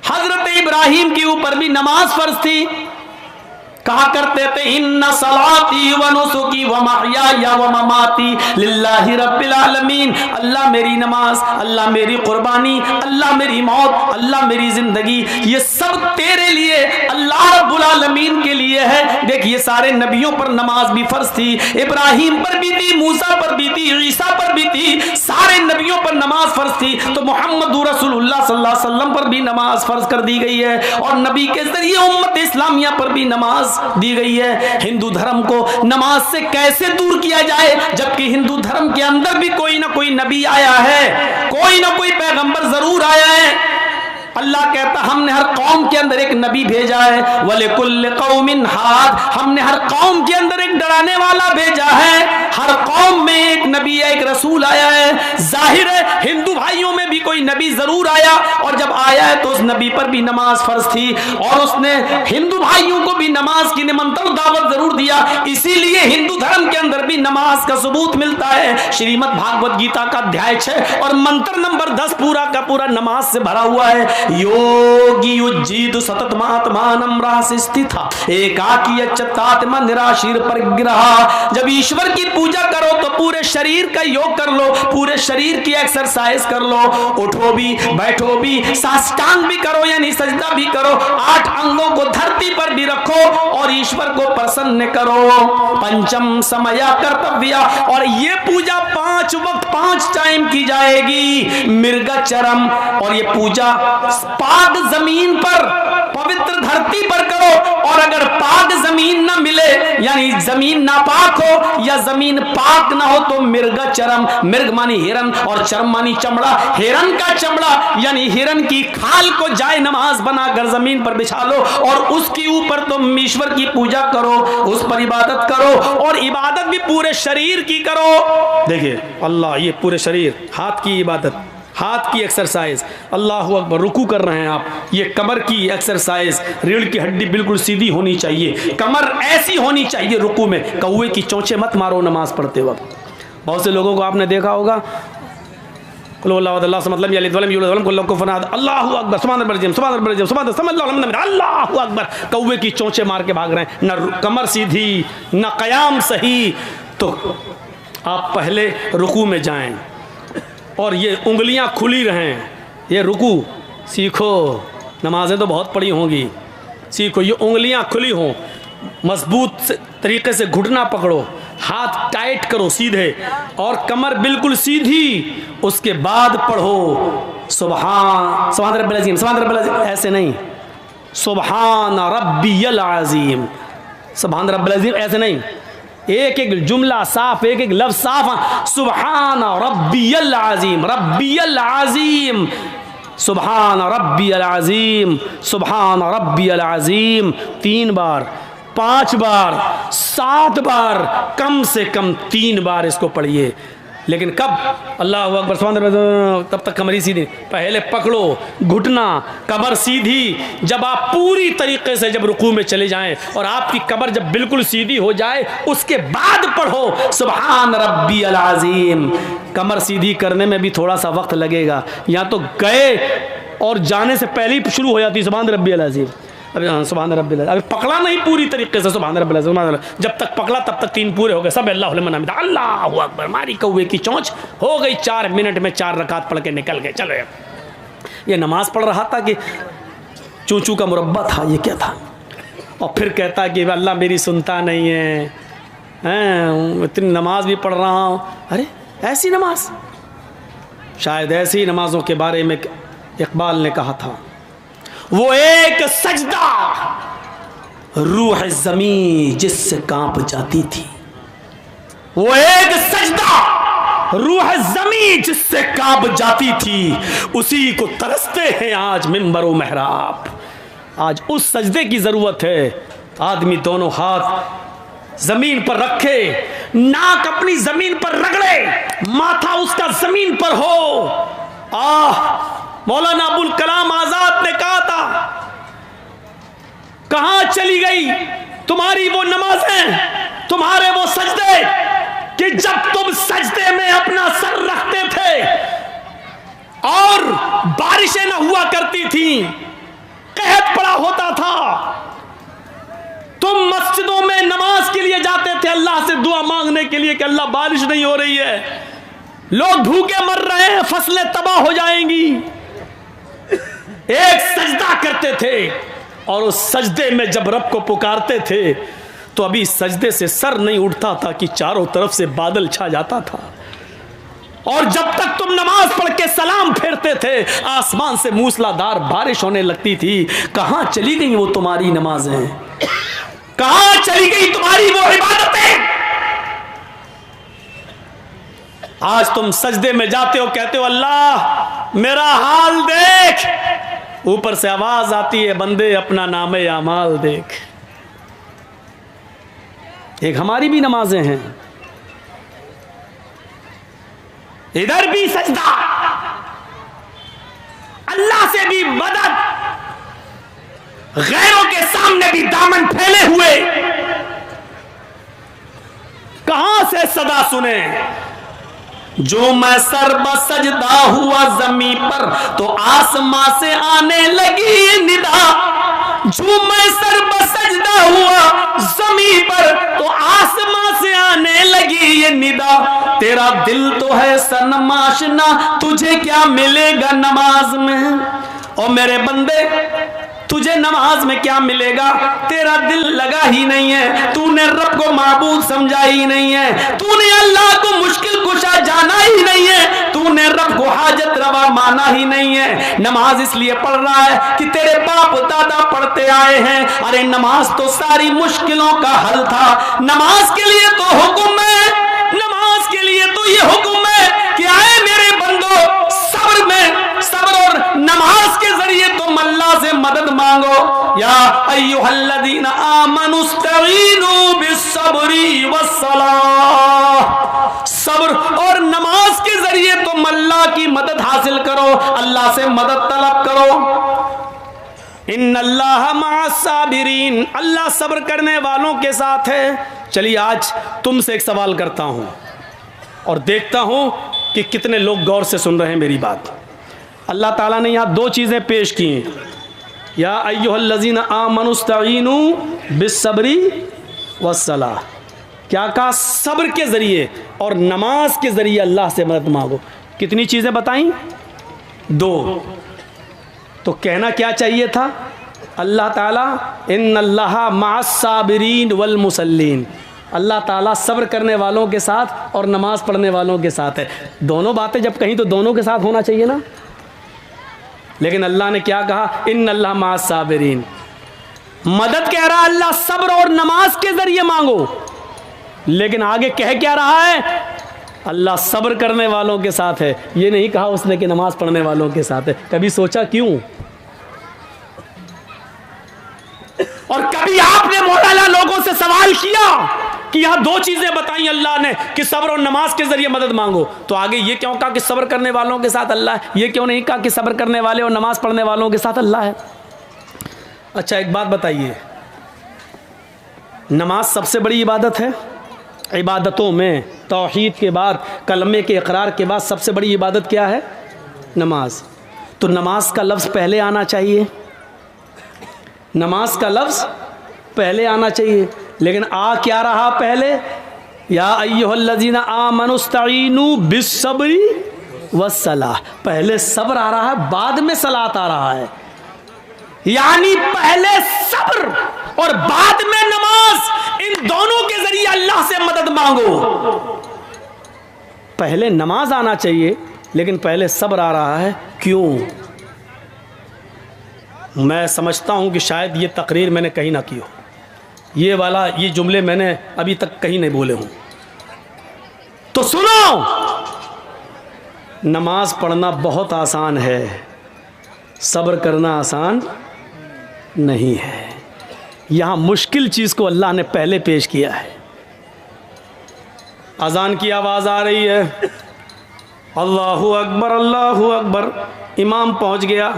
हजरत इब्राहिम के ऊपर भी नमाज फर्ज थी, कहा करते थे इन्ना सलाती व नुसुकी व महयाया व ममाती लिल्लाहि रब्बिल आलमीन, अल्लाह मेरी नमाज, अल्लाह मेरी कुर्बानी, अल्लाह मेरी मौत, अल्लाह मेरी जिंदगी, ये सब तेरे लिए, अल्लाह रब्बुल आलमीन के लिए है। देखिए सारे नबियों पर नमाज भी फर्ज थी, इब्राहिम पर भी थी, मूसा पर भी थी, ईसा पर भी थी, सारे नबियों पर नमाज फर्ज थी। तो मोहम्मद रसूलुल्लाह सल्लल्लाहु अलैहि वसल्लम पर भी नमाज फर्ज कर दी गई है और नबी के जरिए उम्मत इस्लामिया पर भी नमाज दी गई है। हिंदू धर्म को नमाज से कैसे दूर किया जाए, जबकि हिंदू धर्म के अंदर भी कोई ना कोई नबी आया है, कोई ना कोई पैगंबर जरूर आया है। अल्लाह कहता हमने हर कौम के अंदर एक नबी भेजा है, वलिकुल्लि कौमिन हाद, हमने हर कौम के अंदर एक डराने वाला भेजा है। हर कौम में एक नबी है, एक रसूल आया है। जाहिर है हिंदू भाइयों में भी कोई नबी जरूर आया और जब आया है तो उस नबी पर भी नमाज फर्ज थी और उसने हिंदू भाइयों को भी नमाज की निमंत्रण दावत जरूर दिया। इसीलिए हिंदू धर्म के अंदर भी नमाज का सबूत मिलता है। श्रीमद् भागवत गीता का अध्याय 6 और मंत्र नंबर 10 पूरा का पूरा नमाज से भरा हुआ है। योगी उज्जीत सतत महात्मानम रास स्थिता एकाकी अच्युतात्मा निराशीर परिग्रह। जब ईश्वर की पूजा करो तो पूरे शरीर का योग कर लो, पूरे शरीर की एक्सरसाइज कर लो, उठो भी, बैठो भी, साष्टांग भी करो यानी सजदा भी करो, 8 अंगों को धरती पर भी रखो और ईश्वर को प्रसन्न करो। पंचम समया कर्तव्य, और ये पूजा 5 वक्त 5 टाइम की जाएगी। मृगचरम, और ये पूजा पाक जमीन पर पवित्र धरती पर करो और अगर पाक जमीन ना मिले यानी जमीन नापाक हो या जमीन पाक ना हो तो मृगचरम, मृग मानी हिरन और चरम मानी चमड़ा, हिरन का चमड़ा यानी हिरन की खाल को जाए नमाज बनाकर जमीन पर बिछा लो और उसके ऊपर तुम ईश्वर की पूजा करो, उस पर इबादत करो और इबादत भी पूरे शरीर की करो। देखिए अल्लाह, ये पूरे शरीर, हाथ की इबादत, हाथ की एक्सरसाइज, अल्लाह अकबर, रुकू कर रहे हैं आप, ये कमर की एक्सरसाइज, रीढ़ की हड्डी बिल्कुल सीधी होनी चाहिए, कमर ऐसी होनी चाहिए रुकू में, कौवे की चोंचे मत मारो नमाज पढ़ते वक्त। बहुत से लोगों को आपने देखा होगा, अल्लाह अकबर, कौवे की चोंचे मार के भाग रहे हैं, न कमर सीधी न कयाम सही। तो आप पहले रुकू में जाएं और ये उंगलियां खुली रहें, ये रुकू सीखो, नमाजें तो बहुत पड़ी होंगी, सीखो ये उंगलियां खुली हों, मजबूत तरीके से घुटना पकड़ो, हाथ टाइट करो सीधे और कमर बिल्कुल सीधी, उसके बाद पढ़ो सुभान सुभान रब्बिल अज़ीम, सुभान रब्बिल अज़ीम, ऐसे नहीं, सुभान रब्बियल अज़ीम, सुभान रब्बिल अज़ीम ऐसे नहीं, एक एक जुमला साफ, एक एक लफ्ज साफ, सुभान रब्बियल अज़ीम, रब्बियल अज़ीम, सुभान रब्बियल अज़ीम, सुभान रब्बियल अज़ीम, 3 बार, 5 बार, 7 बार, कम से कम 3 बार इसको पढ़िए। लेकिन कब? अल्लाह अकबर, तब तक कमर सीधी, पहले पकड़ो घुटना, कमर सीधी, जब आप पूरी तरीके से जब रुकू में चले जाएं और आपकी कमर जब बिल्कुल सीधी हो जाए उसके बाद पढ़ो सुभान रब्बियल अज़ीम। कमर सीधी करने में भी थोड़ा सा वक्त लगेगा, यहाँ तो गए और जाने से पहले ही शुरू हो जाती सुभान रब्बियल अज़ीम, अभी सुभान रब्बिल, अभी पकड़ा नहीं पूरी तरीके से, सुभान रब्बिल, सुभान रब्बिल। जब तक पकड़ा तब तक 3 पूरे हो गए, सब अल्लाह लिमन हमिदा, अल्लाहु अकबर, मारी कौवे की चोंच, हो गई 4 मिनट में 4 रकात पढ़ के निकल गए। चलो ये नमाज पढ़ रहा था कि चूचू का मुरब्बा था, ये क्या था? और फिर कहता कि अल्लाह मेरी सुनता नहीं है, इतनी नमाज भी पढ़ रहा हूँ। अरे ऐसी नमाज, शायद ऐसी नमाजों के बारे में इकबाल ने कहा था, वो एक सजदा रूह ज़मीं जिससे कांप जाती थी, वो एक सजदा रूह ज़मीं जिससे कांप जाती थी, उसी को तरसते हैं आज मिंबर व महराब। आज उस सजदे की ज़रूरत है। आदमी दोनों हाथ ज़मीन पर रखे, नाक अपनी ज़मीन पर रगड़े, माथा उसका ज़मीन पर हो। मौलाना अबुल कलाम आज़ाद ने कहा था, कहां चली गई तुम्हारी वो नमाजें, तुम्हारे वो सजदे कि जब तुम सजदे में अपना सर रखते थे और बारिशें न हुआ करती थी, कहत पड़ा होता था, तुम मस्जिदों में नमाज के लिए जाते थे अल्लाह से दुआ मांगने के लिए कि अल्लाह बारिश नहीं हो रही है, लोग भूखे मर रहे हैं, फसलें तबाह हो जाएंगी। एक सजदा करते थे और उस सजदे में जब रब को पुकारते थे तो अभी सजदे से सर नहीं उठता था कि चारों तरफ से बादल छा जाता था। और जब तक तुम नमाज पढ़ के सलाम फेरते थे आसमान से मूसलाधार बारिश होने लगती थी। कहां चली गई वो तुम्हारी नमाजें, कहां चली गई तुम्हारी वो इबादतें? आज तुम सजदे में जाते हो, कहते हो अल्लाह मेरा हाल देख, ऊपर से आवाज आती है बंदे अपना नामे आमाल देख। एक हमारी भी नमाजें हैं, इधर भी सजदा, अल्लाह से भी मदद, गैरों के सामने भी दामन फैले हुए। कहां से सदा सुने? जो मैं सर बसजदा हुआ जमीन पर तो आसमां से आने लगी ये निदा। जो मैं सर बसजदा हुआ जमीन पर तो आसमां से आने लगी ये निदा। तेरा दिल तो है सनमाशना, तुझे क्या मिलेगा नमाज में? और मेरे बंदे तुझे नमाज में क्या मिलेगा? तेरा दिल लगा ही नहीं है, तूने रब को माबूद समझा ही नहीं है, तूने अल्लाह को मुश्किल कुशा जाना ही नहीं है, तूने रब को हाजत रवा माना ही नहीं है। नमाज इसलिए पढ़ रहा है कि तेरे बाप दादा पढ़ते आए हैं। अरे नमाज तो सारी मुश्किलों का हल था। नमाज के लिए तो हुक्म है, नमाज के लिए तो ये हुक्म है कि आए मेरे बंदो सब्र में, सब्र और नमाज के जरिए तुम अल्लाह से मदद मांगो। या अय्युहल्लज़ीना आमनुस्तईनु बिस्सब्री वस्सलाह, सब्र और नमाज के जरिए तुम अल्लाह की मदद हासिल करो, अल्लाह से मदद तलब करो। इन्नल्लाह मअस्साबिरीन, अल्लाह सब्र करने वालों के साथ है। चलिए आज तुमसे एक सवाल करता हूं और देखता हूं कि कितने लोग गौर से सुन रहे हैं मेरी बात। अल्लाह ताला ने यहाँ 2 चीज़ें पेश की हैं, या अय्युहल्लज़ीना आमनुस्तईनु बिस्सब्री वस्सलाह। क्या कहा? सब्र के ज़रिए और नमाज के ज़रिए अल्लाह से मदद मांगो। कितनी चीज़ें बताई? 2। तो कहना क्या चाहिए था? अल्लाह ताला इन्नल्लाह मअस्साबिरीन वल मुसल्लीन, अल्लाह ताला सब्र करने वालों के साथ और नमाज पढ़ने वालों के साथ है। दोनों बातें जब कहीं तो दोनों के साथ होना चाहिए ना। लेकिन अल्लाह ने क्या कहा? इन्नल्लाह मअस्साबिरीन। मदद कह रहा अल्लाह सब्र और नमाज के जरिए मांगो, लेकिन आगे कह क्या रहा है? अल्लाह सब्र करने वालों के साथ है। ये नहीं कहा उसने कि नमाज पढ़ने वालों के साथ है। कभी सोचा क्यों? और कभी आपने मौलाना लोगों से सवाल किया कि यहां 2 चीजें बताई अल्लाह ने कि सब्र और नमाज के जरिए मदद मांगो, तो आगे ये क्यों कहा कि सब्र करने वालों के साथ अल्लाह है? ये क्यों नहीं कहा कि सब्र करने वाले और नमाज पढ़ने वालों के साथ अल्लाह है? अच्छा एक बात बताइए, नमाज सबसे बड़ी इबादत है। इबादतों में तौहीद के बाद, कलमे के इकरार के बाद सबसे बड़ी इबादत क्या है? नमाज। तो नमाज का लफ्ज़ पहले आना चाहिए नमाज का लफ्ज़ पहले आना चाहिए, लेकिन आ क्या रहा पहले? या अय्युहल्लज़ीना आमनुस्तईनु बिस्सब्री वस्सलाह। पहले सब्र आ रहा है, बाद में सलात आ रहा है। यानी पहले सब्र और बाद में नमाज, इन दोनों के जरिए अल्लाह से मदद मांगो। पहले नमाज आना चाहिए, लेकिन पहले सब्र आ रहा है। क्यों? मैं समझता हूं कि शायद ये तकरीर मैंने कहीं ना की हो, ये जुमले मैंने अभी तक कहीं नहीं बोले हूं। तो सुनो, नमाज पढ़ना बहुत आसान है, सब्र करना आसान नहीं है। यहां मुश्किल चीज़ को अल्लाह ने पहले पेश किया है। अजान की आवाज़ आ रही है, अल्लाहु अकबर अल्लाहु अकबर। इमाम पहुंच गया,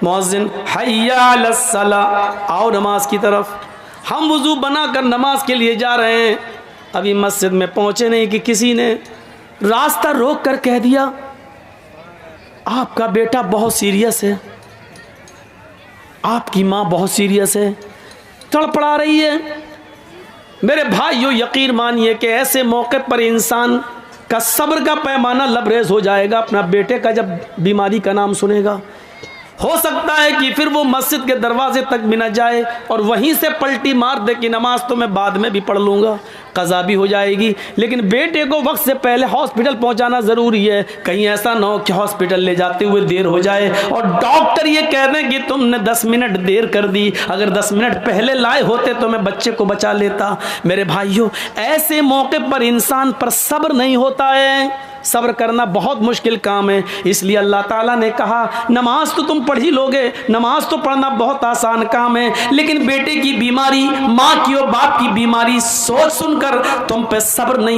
मुअज्जिन हय्या अलस्सला, आओ नमाज की तरफ। हम वुज़ू बनाकर नमाज के लिए जा रहे हैं, अभी मस्जिद में पहुंचे नहीं कि किसी ने रास्ता रोक कर कह दिया, आपका बेटा बहुत सीरियस है, आपकी माँ बहुत सीरियस है, तड़पड़ा रही है। मेरे भाइयों, यकीन मानिए कि ऐसे मौके पर इंसान का सब्र का पैमाना लबरेज हो जाएगा अपना बेटे का जब बीमारी का नाम सुनेगा। हो सकता है कि फिर वो मस्जिद के दरवाजे तक भी न जाए और वहीं से पलटी मार दे कि नमाज तो मैं बाद में भी पढ़ लूँगा, कज़ा भी हो जाएगी। लेकिन बेटे को वक्त से पहले हॉस्पिटल पहुंचाना ज़रूरी है, कहीं ऐसा ना हो कि हॉस्पिटल ले जाते हुए देर हो जाए और डॉक्टर ये कह दें कि तुमने 10 मिनट देर कर दी, अगर 10 मिनट पहले लाए होते तो मैं बच्चे को बचा लेता। मेरे भाइयों, ऐसे मौके पर इंसान पर सब्र नहीं होता है। सब्र करना बहुत मुश्किल काम है। इसलिए अल्लाह ताला ने कहा, नमाज तो तुम पढ़ ही लोगे, नमाज तो पढ़ना बहुत आसान काम है, लेकिन बेटे की बीमारी, माँ की और बाप की बीमारी सोच सुनकर तुम पे सब्र नहीं